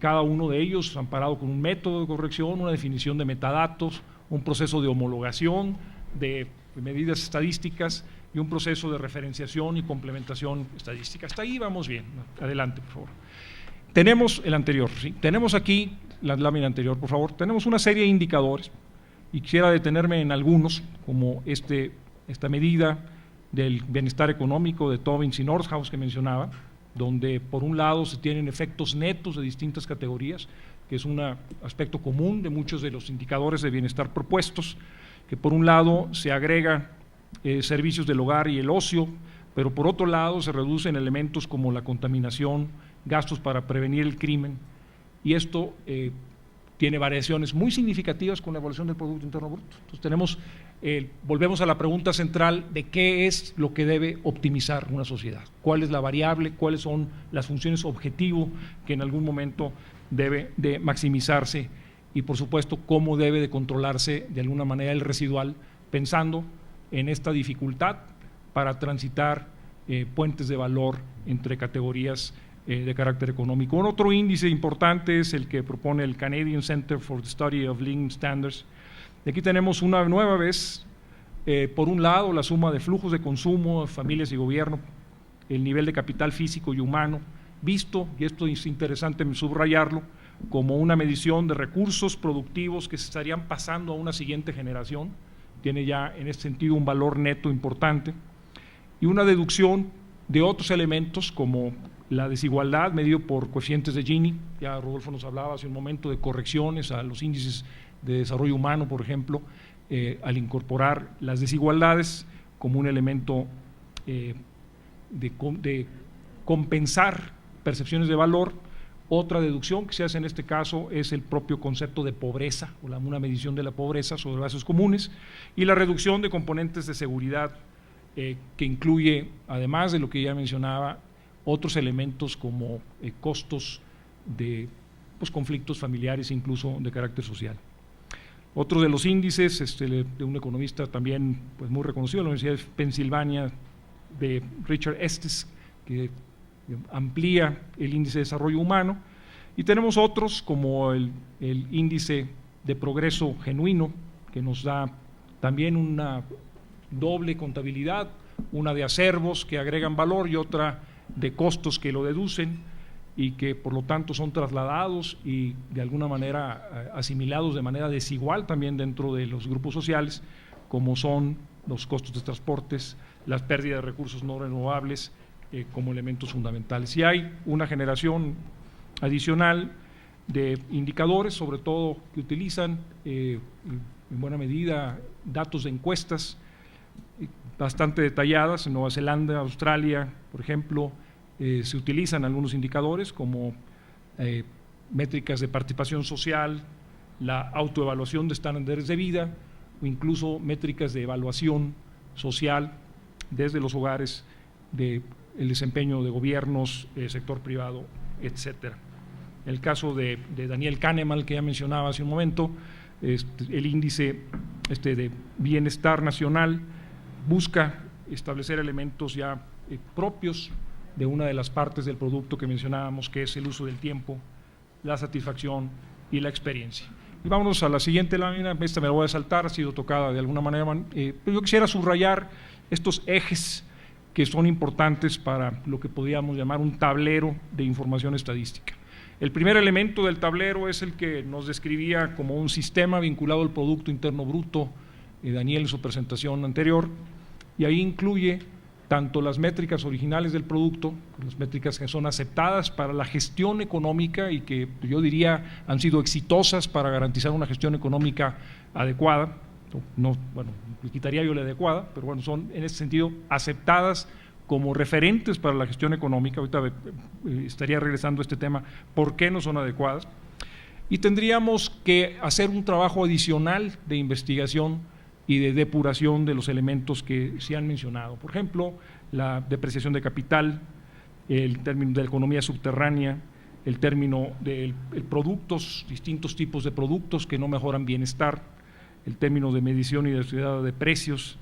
cada uno de ellos amparado con un método de corrección, una definición de metadatos, un proceso de homologación de medidas estadísticas y un proceso de referenciación y complementación estadística. Hasta ahí vamos bien. Adelante, por favor. Tenemos el anterior, ¿sí? Tenemos aquí la lámina anterior, por favor. Tenemos una serie de indicadores y quisiera detenerme en algunos, como esta medida del bienestar económico de Tobin y Nordhaus que mencionaba, donde por un lado se tienen efectos netos de distintas categorías, que es un aspecto común de muchos de los indicadores de bienestar propuestos, que por un lado se agregan servicios del hogar y el ocio, pero por otro lado se reducen elementos como la contaminación, gastos para prevenir el crimen, y esto tiene variaciones muy significativas con la evaluación del Producto Interno Bruto. Entonces volvemos a la pregunta central de qué es lo que debe optimizar una sociedad, cuál es la variable, cuáles son las funciones objetivo que en algún momento debe de maximizarse, y por supuesto cómo debe de controlarse de alguna manera el residual, pensando en esta dificultad para transitar puentes de valor entre categorías de carácter económico. Un otro índice importante es el que propone el Canadian Center for the Study of Living Standards. Y aquí tenemos una nueva vez, por un lado, la suma de flujos de consumo, familias y gobierno, el nivel de capital físico y humano, visto, y esto es interesante subrayarlo, como una medición de recursos productivos que se estarían pasando a una siguiente generación. Tiene ya en este sentido un valor neto importante, y una deducción de otros elementos como la desigualdad medido por coeficientes de Gini. Ya Rodolfo nos hablaba hace un momento de correcciones a los índices de desarrollo humano, por ejemplo, al incorporar las desigualdades como un elemento de compensar percepciones de valor. Otra deducción que se hace en este caso es el propio concepto de pobreza, o una medición de la pobreza sobre bases comunes, y la reducción de componentes de seguridad, que incluye, además de lo que ya mencionaba, otros elementos como costos de conflictos familiares, incluso de carácter social. Otro de los índices de un economista también muy reconocido, la Universidad de Pensilvania, de Richard Estes, que amplía el índice de desarrollo humano, y tenemos otros como el índice de progreso genuino, que nos da también una doble contabilidad, una de acervos que agregan valor y otra de costos que lo deducen, y que por lo tanto son trasladados y de alguna manera asimilados de manera desigual también dentro de los grupos sociales, como son los costos de transportes, las pérdidas de recursos no renovables, como elementos fundamentales. Y hay una generación adicional de indicadores, sobre todo que utilizan en buena medida datos de encuestas bastante detalladas. En Nueva Zelanda, Australia, por ejemplo, se utilizan algunos indicadores como métricas de participación social, la autoevaluación de estándares de vida, o incluso métricas de evaluación social desde los hogares, del desempeño de gobiernos, sector privado, etcétera. En el caso de Daniel Kahneman, que ya mencionaba hace un momento, el índice de bienestar nacional busca establecer elementos ya propios de una de las partes del producto que mencionábamos, que es el uso del tiempo, la satisfacción y la experiencia. Y vámonos a la siguiente lámina. Esta me la voy a saltar, ha sido tocada de alguna manera, pero yo quisiera subrayar estos ejes que son importantes para lo que podríamos llamar un tablero de información estadística. El primer elemento del tablero es el que nos describía como un sistema vinculado al Producto Interno Bruto, Daniel en su presentación anterior, y ahí incluye tanto las métricas originales del producto, las métricas que son aceptadas para la gestión económica y que yo diría han sido exitosas para garantizar una gestión económica adecuada, no, bueno, le quitaría yo la adecuada, pero bueno, son en ese sentido aceptadas como referentes para la gestión económica. Ahorita estaría regresando a este tema, ¿por qué no son adecuadas? Y tendríamos que hacer un trabajo adicional de investigación y de depuración de los elementos que se han mencionado. Por ejemplo, la depreciación de capital, el término de la economía subterránea, el término de productos, distintos tipos de productos que no mejoran bienestar, el término de medición y diversidad de precios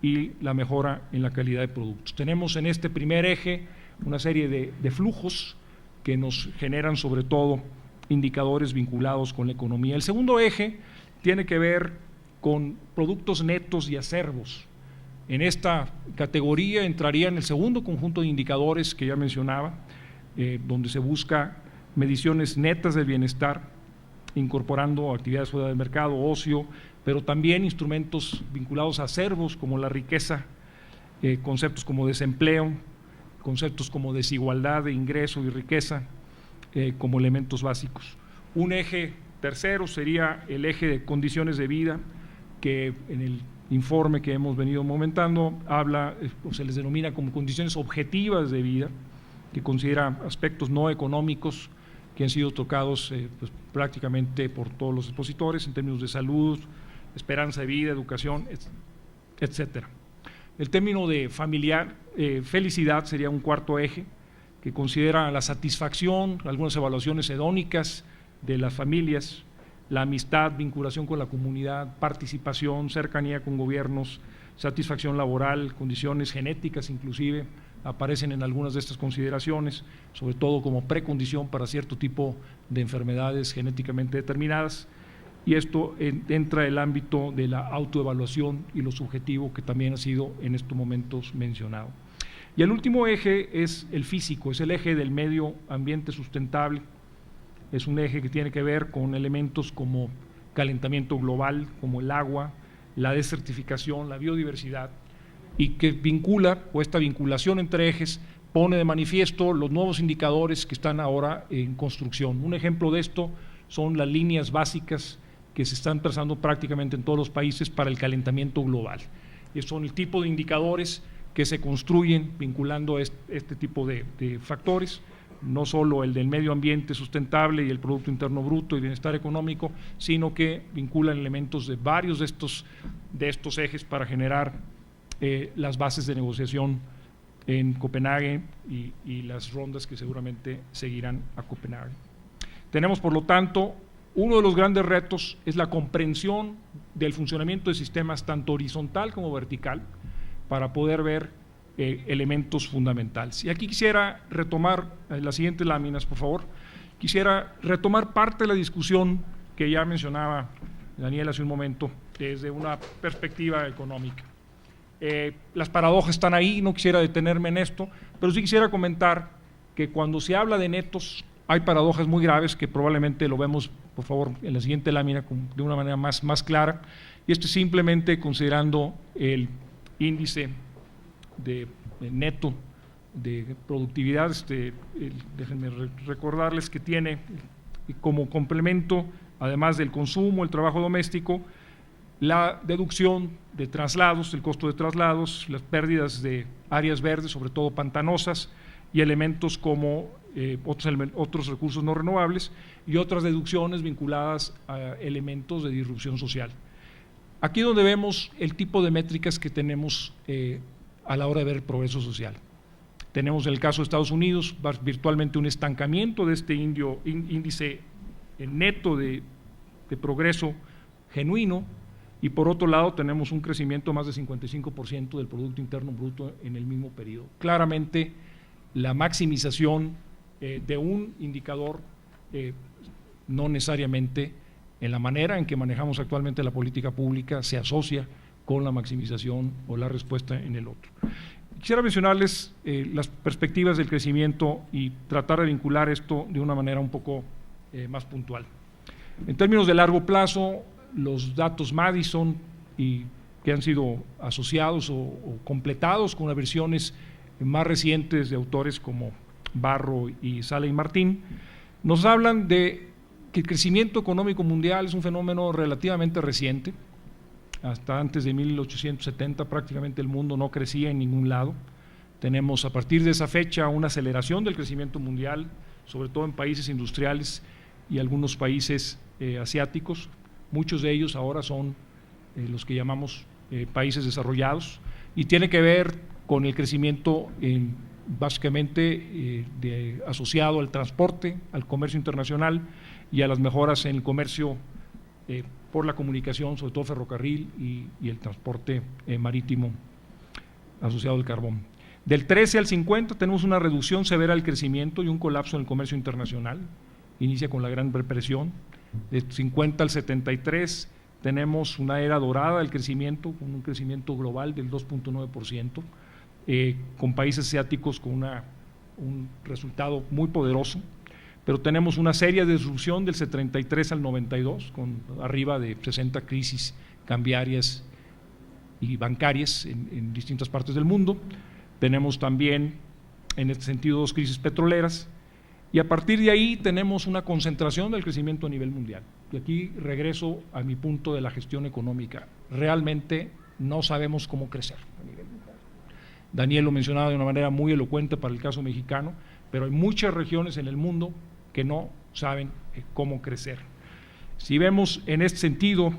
y la mejora en la calidad de productos. Tenemos en este primer eje una serie de flujos que nos generan sobre todo indicadores vinculados con la economía. El segundo eje tiene que ver con productos netos y acervos. En esta categoría entraría en el segundo conjunto de indicadores que ya mencionaba, donde se busca mediciones netas del bienestar, incorporando actividades fuera del mercado, ocio, pero también instrumentos vinculados a acervos como la riqueza, conceptos como desempleo, conceptos como desigualdad de ingreso y riqueza, como elementos básicos. Un eje tercero sería el eje de condiciones de vida, que en el informe que hemos venido momentando habla, o se les denomina como condiciones objetivas de vida, que considera aspectos no económicos que han sido tocados pues, prácticamente por todos los expositores en términos de salud, esperanza de vida, educación, etcétera. El término de felicidad sería un cuarto eje que considera la satisfacción, algunas evaluaciones hedónicas de las familias, la amistad, vinculación con la comunidad, participación, cercanía con gobiernos, satisfacción laboral, condiciones genéticas inclusive, aparecen en algunas de estas consideraciones, sobre todo como precondición para cierto tipo de enfermedades genéticamente determinadas, y esto entra en el ámbito de la autoevaluación y lo subjetivo que también ha sido en estos momentos mencionado. Y el último eje es el físico, es el eje del medio ambiente sustentable. Es un eje que tiene que ver con elementos como calentamiento global, como el agua, la desertificación, la biodiversidad, y que vincula, o esta vinculación entre ejes, pone de manifiesto los nuevos indicadores que están ahora en construcción. Un ejemplo de esto son las líneas básicas que se están trazando prácticamente en todos los países para el calentamiento global. Y son el tipo de indicadores que se construyen vinculando este tipo de factores, no solo el del medio ambiente sustentable y el Producto Interno Bruto y bienestar económico, sino que vinculan elementos de varios de estos ejes para generar las bases de negociación en Copenhague y las rondas que seguramente seguirán a Copenhague. Tenemos, por lo tanto, uno de los grandes retos es la comprensión del funcionamiento de sistemas tanto horizontal como vertical para poder ver elementos fundamentales. Y aquí quisiera retomar, las siguientes láminas, por favor, quisiera retomar parte de la discusión que ya mencionaba Daniel hace un momento, desde una perspectiva económica. Las paradojas están ahí, no quisiera detenerme en esto, pero sí quisiera comentar que cuando se habla de netos, hay paradojas muy graves que probablemente lo vemos, por favor, en la siguiente lámina de una manera más clara, y esto es simplemente considerando el índice de neto de productividad, déjenme recordarles que tiene como complemento, además del consumo, el trabajo doméstico, la deducción de traslados, el costo de traslados, las pérdidas de áreas verdes, sobre todo pantanosas, y elementos como otros recursos no renovables y otras deducciones vinculadas a elementos de disrupción social. Aquí donde vemos el tipo de métricas que tenemos a la hora de ver el progreso social. Tenemos en el caso de Estados Unidos virtualmente un estancamiento de este índice neto de progreso genuino, y por otro lado tenemos un crecimiento de más de 55% del Producto Interno Bruto en el mismo periodo. Claramente la maximización de un indicador no necesariamente en la manera en que manejamos actualmente la política pública se asocia con la maximización o la respuesta en el otro. Quisiera mencionarles las perspectivas del crecimiento y tratar de vincular esto de una manera un poco más puntual. En términos de largo plazo, los datos Madison y que han sido asociados o completados con las versiones más recientes de autores como Barro y Sala y Martín, nos hablan de que el crecimiento económico mundial es un fenómeno relativamente reciente. Hasta antes de 1870 prácticamente el mundo no crecía en ningún lado. Tenemos a partir de esa fecha una aceleración del crecimiento mundial, sobre todo en países industriales y algunos países asiáticos. Muchos de ellos ahora son los que llamamos países desarrollados, y tiene que ver con el crecimiento básicamente asociado al transporte, al comercio internacional y a las mejoras en el comercio por la comunicación, sobre todo ferrocarril y el transporte marítimo asociado al carbón. Del 13 al 50 tenemos una reducción severa del crecimiento y un colapso en el comercio internacional, inicia con la Gran Depresión. Del 50 al 73 tenemos una era dorada del crecimiento, con un crecimiento global del 2.9%, con países asiáticos con un resultado muy poderoso, pero tenemos una seria disrupción del 73 al 92, con arriba de 60 crisis cambiarias y bancarias en distintas partes del mundo. Tenemos también, en este sentido, 2 crisis petroleras, y a partir de ahí tenemos una concentración del crecimiento a nivel mundial. Y aquí regreso a mi punto de la gestión económica. Realmente no sabemos cómo crecer a nivel mundial. Daniel lo mencionaba de una manera muy elocuente para el caso mexicano, pero hay muchas regiones en el mundo que no saben cómo crecer. Si vemos en este sentido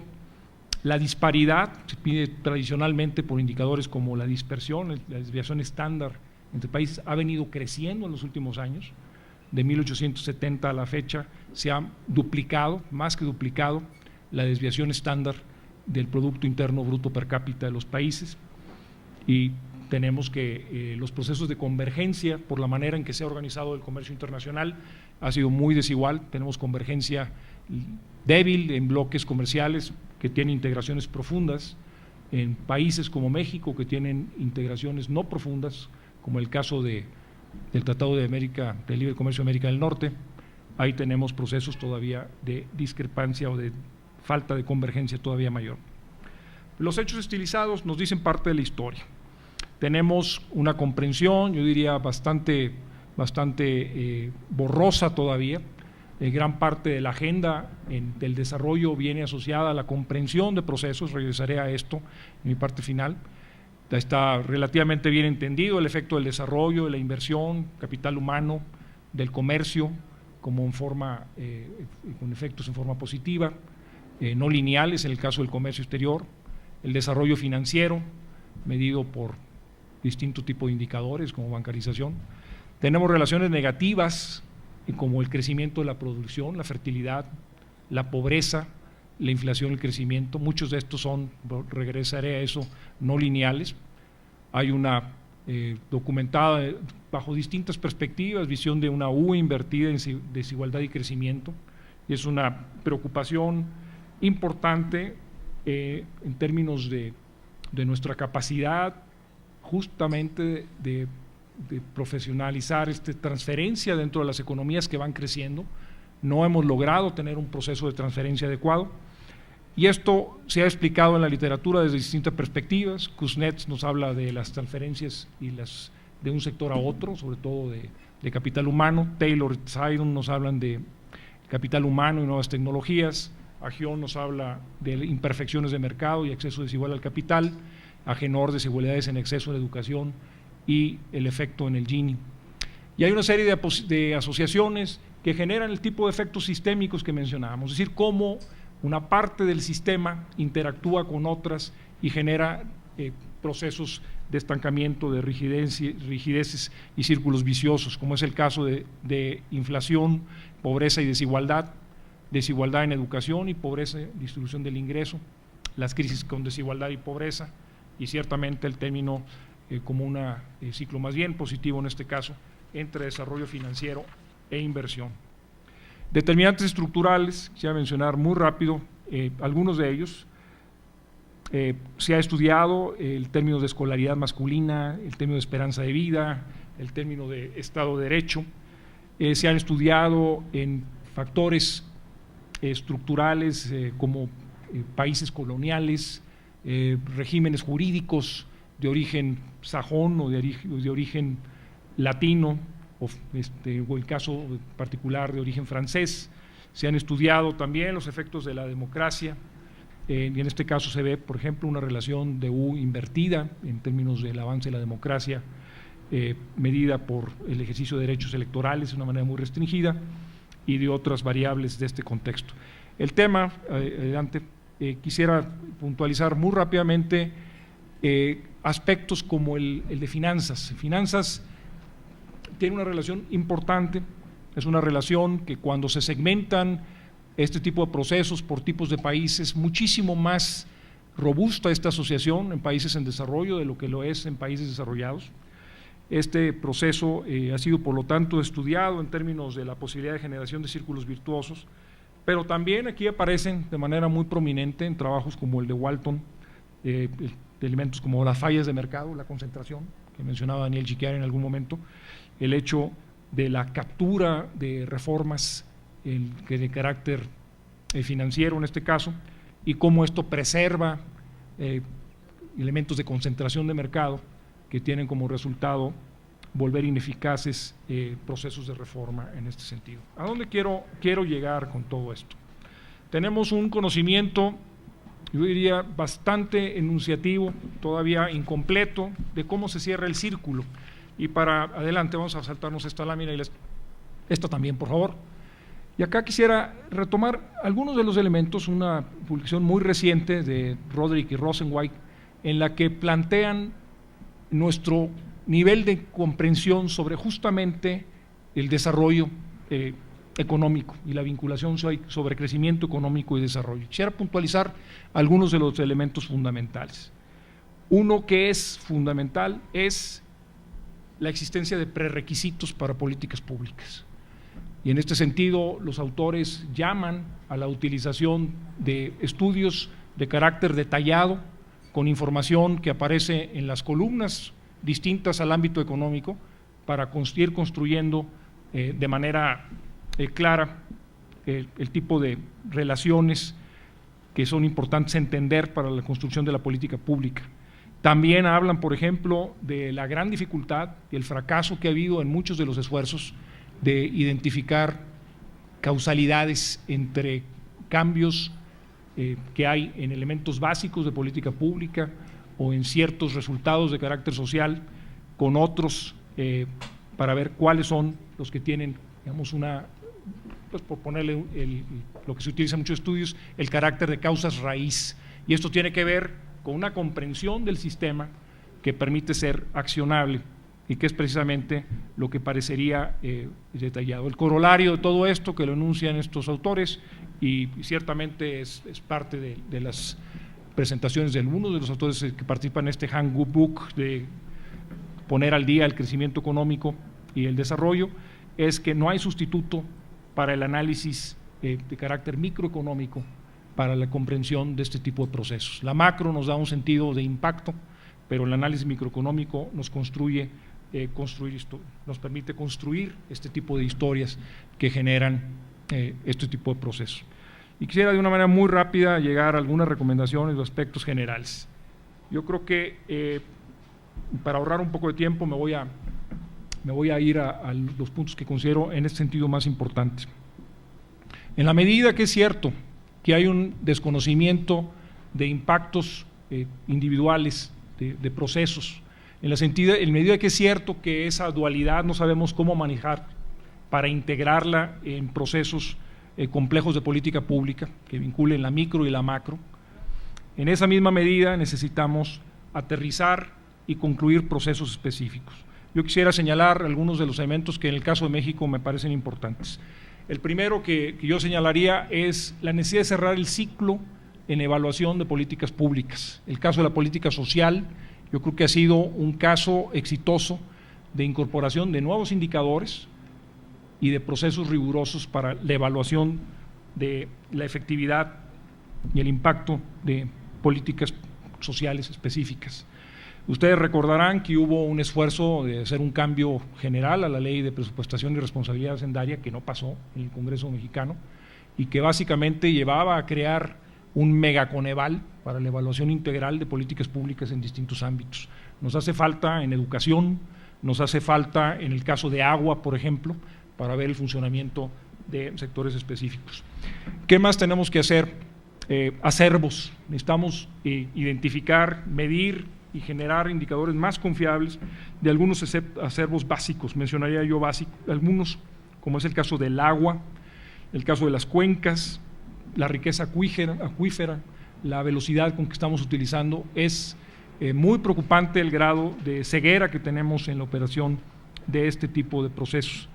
la disparidad, se pide tradicionalmente por indicadores como la dispersión, la desviación estándar entre países, ha venido creciendo en los últimos años. De 1870 a la fecha se ha duplicado, más que duplicado, la desviación estándar del Producto Interno Bruto per cápita de los países, y tenemos que los procesos de convergencia, por la manera en que se ha organizado el comercio internacional, ha sido muy desigual. Tenemos convergencia débil en bloques comerciales que tienen integraciones profundas, en países como México que tienen integraciones no profundas, como el caso del Tratado de Libre Comercio de América del Norte. Ahí tenemos procesos todavía de discrepancia o de falta de convergencia todavía mayor. Los hechos estilizados nos dicen parte de la historia. Tenemos una comprensión, yo diría, bastante borrosa todavía. Gran parte de la agenda del desarrollo viene asociada a la comprensión de procesos, regresaré a esto en mi parte final. Está relativamente bien entendido el efecto del desarrollo, de la inversión, capital humano, del comercio, como con efectos en forma positiva, no lineales en el caso del comercio exterior, el desarrollo financiero, medido por distintos tipos de indicadores como bancarización. Tenemos relaciones negativas como el crecimiento de la producción, la fertilidad, la pobreza, la inflación y el crecimiento. Muchos de estos son, regresaré a eso, no lineales. Hay una documentada bajo distintas perspectivas, visión de una U invertida en desigualdad y crecimiento, y es una preocupación importante en términos de nuestra capacidad justamente de profesionalizar transferencia dentro de las economías que van creciendo. No hemos logrado tener un proceso de transferencia adecuado, y esto se ha explicado en la literatura desde distintas perspectivas. Kuznets nos habla de las transferencias de un sector a otro, sobre todo de capital humano. Taylor y Sidon nos hablan de capital humano y nuevas tecnologías. Agion nos habla de imperfecciones de mercado y acceso desigual al capital. Agenor, desigualdades en exceso de educación y el efecto en el Gini. Y hay una serie de asociaciones que generan el tipo de efectos sistémicos que mencionábamos, es decir, cómo una parte del sistema interactúa con otras y genera procesos de estancamiento, de rigideces y círculos viciosos, como es el caso de inflación, pobreza y desigualdad en educación y pobreza, distribución del ingreso, las crisis con desigualdad y pobreza, y ciertamente el término como un ciclo más bien positivo en este caso, entre desarrollo financiero e inversión. Determinantes estructurales, quisiera mencionar muy rápido algunos de ellos. Se ha estudiado el término de escolaridad masculina, el término de esperanza de vida, el término de Estado de Derecho. Se han estudiado en factores estructurales como países coloniales, regímenes jurídicos de origen sajón o de origen latino, o el caso particular de origen francés. Se han estudiado también los efectos de la democracia, y en este caso se ve, por ejemplo, una relación de U invertida en términos del avance de la democracia, medida por el ejercicio de derechos electorales de una manera muy restringida y de otras variables de este contexto. El tema, adelante, quisiera puntualizar muy rápidamente aspectos como el de finanzas. Finanzas tiene una relación importante, es una relación que cuando se segmentan este tipo de procesos por tipos de países, muchísimo más robusta esta asociación en países en desarrollo de lo que lo es en países desarrollados. Este proceso ha sido, por lo tanto, estudiado en términos de la posibilidad de generación de círculos virtuosos, pero también aquí aparecen de manera muy prominente en trabajos como el de Walton, de elementos como las fallas de mercado, la concentración, que mencionaba Daniel Chiquiar en algún momento, el hecho de la captura de reformas de carácter financiero en este caso, y cómo esto preserva elementos de concentración de mercado que tienen como resultado volver ineficaces procesos de reforma en este sentido. ¿A dónde quiero llegar con todo esto? Tenemos un conocimiento, yo diría, bastante enunciativo, todavía incompleto, de cómo se cierra el círculo. Y para adelante vamos a saltarnos esta lámina y esta también, por favor. Y acá quisiera retomar algunos de los elementos, una publicación muy reciente de Roderick y Rosenzweig, en la que plantean nuestro nivel de comprensión sobre justamente el desarrollo económico y la vinculación sobre crecimiento económico y desarrollo. Quisiera puntualizar algunos de los elementos fundamentales. Uno que es fundamental es la existencia de prerequisitos para políticas públicas. Y en este sentido, los autores llaman a la utilización de estudios de carácter detallado, con información que aparece en las columnas distintas al ámbito económico, para ir construyendo de manera clara el tipo de relaciones que son importantes entender para la construcción de la política pública. También hablan, por ejemplo, de la gran dificultad y el fracaso que ha habido en muchos de los esfuerzos de identificar causalidades entre cambios que hay en elementos básicos de política pública o en ciertos resultados de carácter social con otros, para ver cuáles son los que tienen, digamos, pues por ponerle lo que se utiliza en muchos estudios, el carácter de causas raíz. Y esto tiene que ver con una comprensión del sistema que permite ser accionable y que es precisamente lo que parecería detallado. El corolario de todo esto que lo enuncian estos autores, y ciertamente es parte de las presentaciones de algunos de los autores que participan en este handbook de poner al día el crecimiento económico y el desarrollo, es que no hay sustituto para el análisis de carácter microeconómico para la comprensión de este tipo de procesos. La macro nos da un sentido de impacto, pero el análisis microeconómico nos nos permite construir este tipo de historias que generan este tipo de procesos. Y quisiera de una manera muy rápida llegar a algunas recomendaciones o aspectos generales. Yo creo que para ahorrar un poco de tiempo me voy a ir a los puntos que considero en este sentido más importantes. En la medida que es cierto que hay un desconocimiento de impactos individuales, de procesos, en medida que es cierto que esa dualidad no sabemos cómo manejar para integrarla en procesos complejos de política pública que vinculen la micro y la macro, en esa misma medida necesitamos aterrizar y concluir procesos específicos. Yo quisiera señalar algunos de los elementos que en el caso de México me parecen importantes. El primero que yo señalaría es la necesidad de cerrar el ciclo en evaluación de políticas públicas. El caso de la política social, yo creo que ha sido un caso exitoso de incorporación de nuevos indicadores y de procesos rigurosos para la evaluación de la efectividad y el impacto de políticas sociales específicas. Ustedes recordarán que hubo un esfuerzo de hacer un cambio general a la ley de presupuestación y responsabilidad hacendaria que no pasó en el Congreso mexicano y que básicamente llevaba a crear un megaconeval para la evaluación integral de políticas públicas en distintos ámbitos. Nos hace falta en educación, nos hace falta en el caso de agua, por ejemplo, para ver el funcionamiento de sectores específicos. ¿Qué más tenemos que hacer? Acervos. Necesitamos identificar, medir y generar indicadores más confiables de algunos acervos básicos. Mencionaría yo algunos, como es el caso del agua, el caso de las cuencas, la riqueza acuífera, la velocidad con que estamos utilizando. Es muy preocupante el grado de ceguera que tenemos en la operación de este tipo de procesos.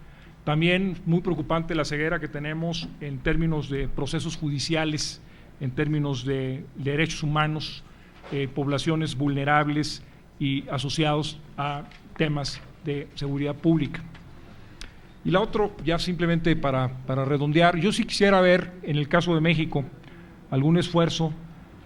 También muy preocupante la ceguera que tenemos en términos de procesos judiciales, en términos de derechos humanos, poblaciones vulnerables y asociados a temas de seguridad pública. Y la otra, ya simplemente para redondear, yo sí quisiera ver en el caso de México algún esfuerzo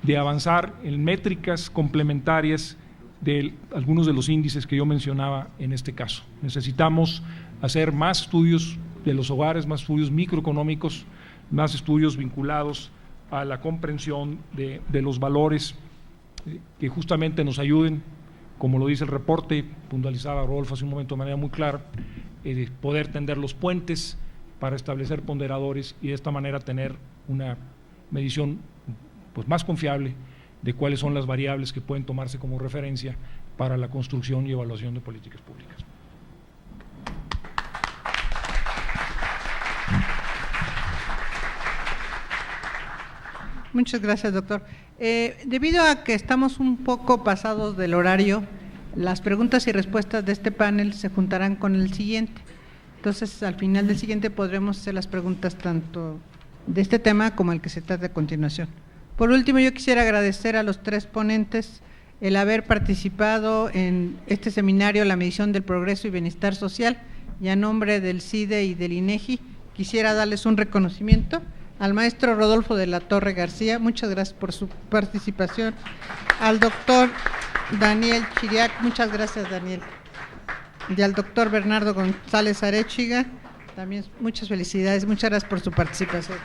de avanzar en métricas complementarias de algunos de los índices que yo mencionaba en este caso. Necesitamos hacer más estudios de los hogares, más estudios microeconómicos, más estudios vinculados a la comprensión de los valores que justamente nos ayuden, como lo dice el reporte, puntualizaba Rodolfo hace un momento de manera muy clara, poder tender los puentes para establecer ponderadores y de esta manera tener una medición pues más confiable de cuáles son las variables que pueden tomarse como referencia para la construcción y evaluación de políticas públicas. Muchas gracias, doctor. Debido a que estamos un poco pasados del horario, las preguntas y respuestas de este panel se juntarán con el siguiente. Entonces, al final del siguiente podremos hacer las preguntas tanto de este tema como el que se trata a continuación. Por último, yo quisiera agradecer a los tres ponentes el haber participado en este seminario, la medición del progreso y bienestar social, y a nombre del CIDE y del INEGI, quisiera darles un reconocimiento. Al maestro Rodolfo de la Torre García, muchas gracias por su participación. Al doctor Daniel Chiriac, muchas gracias, Daniel. Y al doctor Bernardo González Arechiga, también muchas felicidades, muchas gracias por su participación.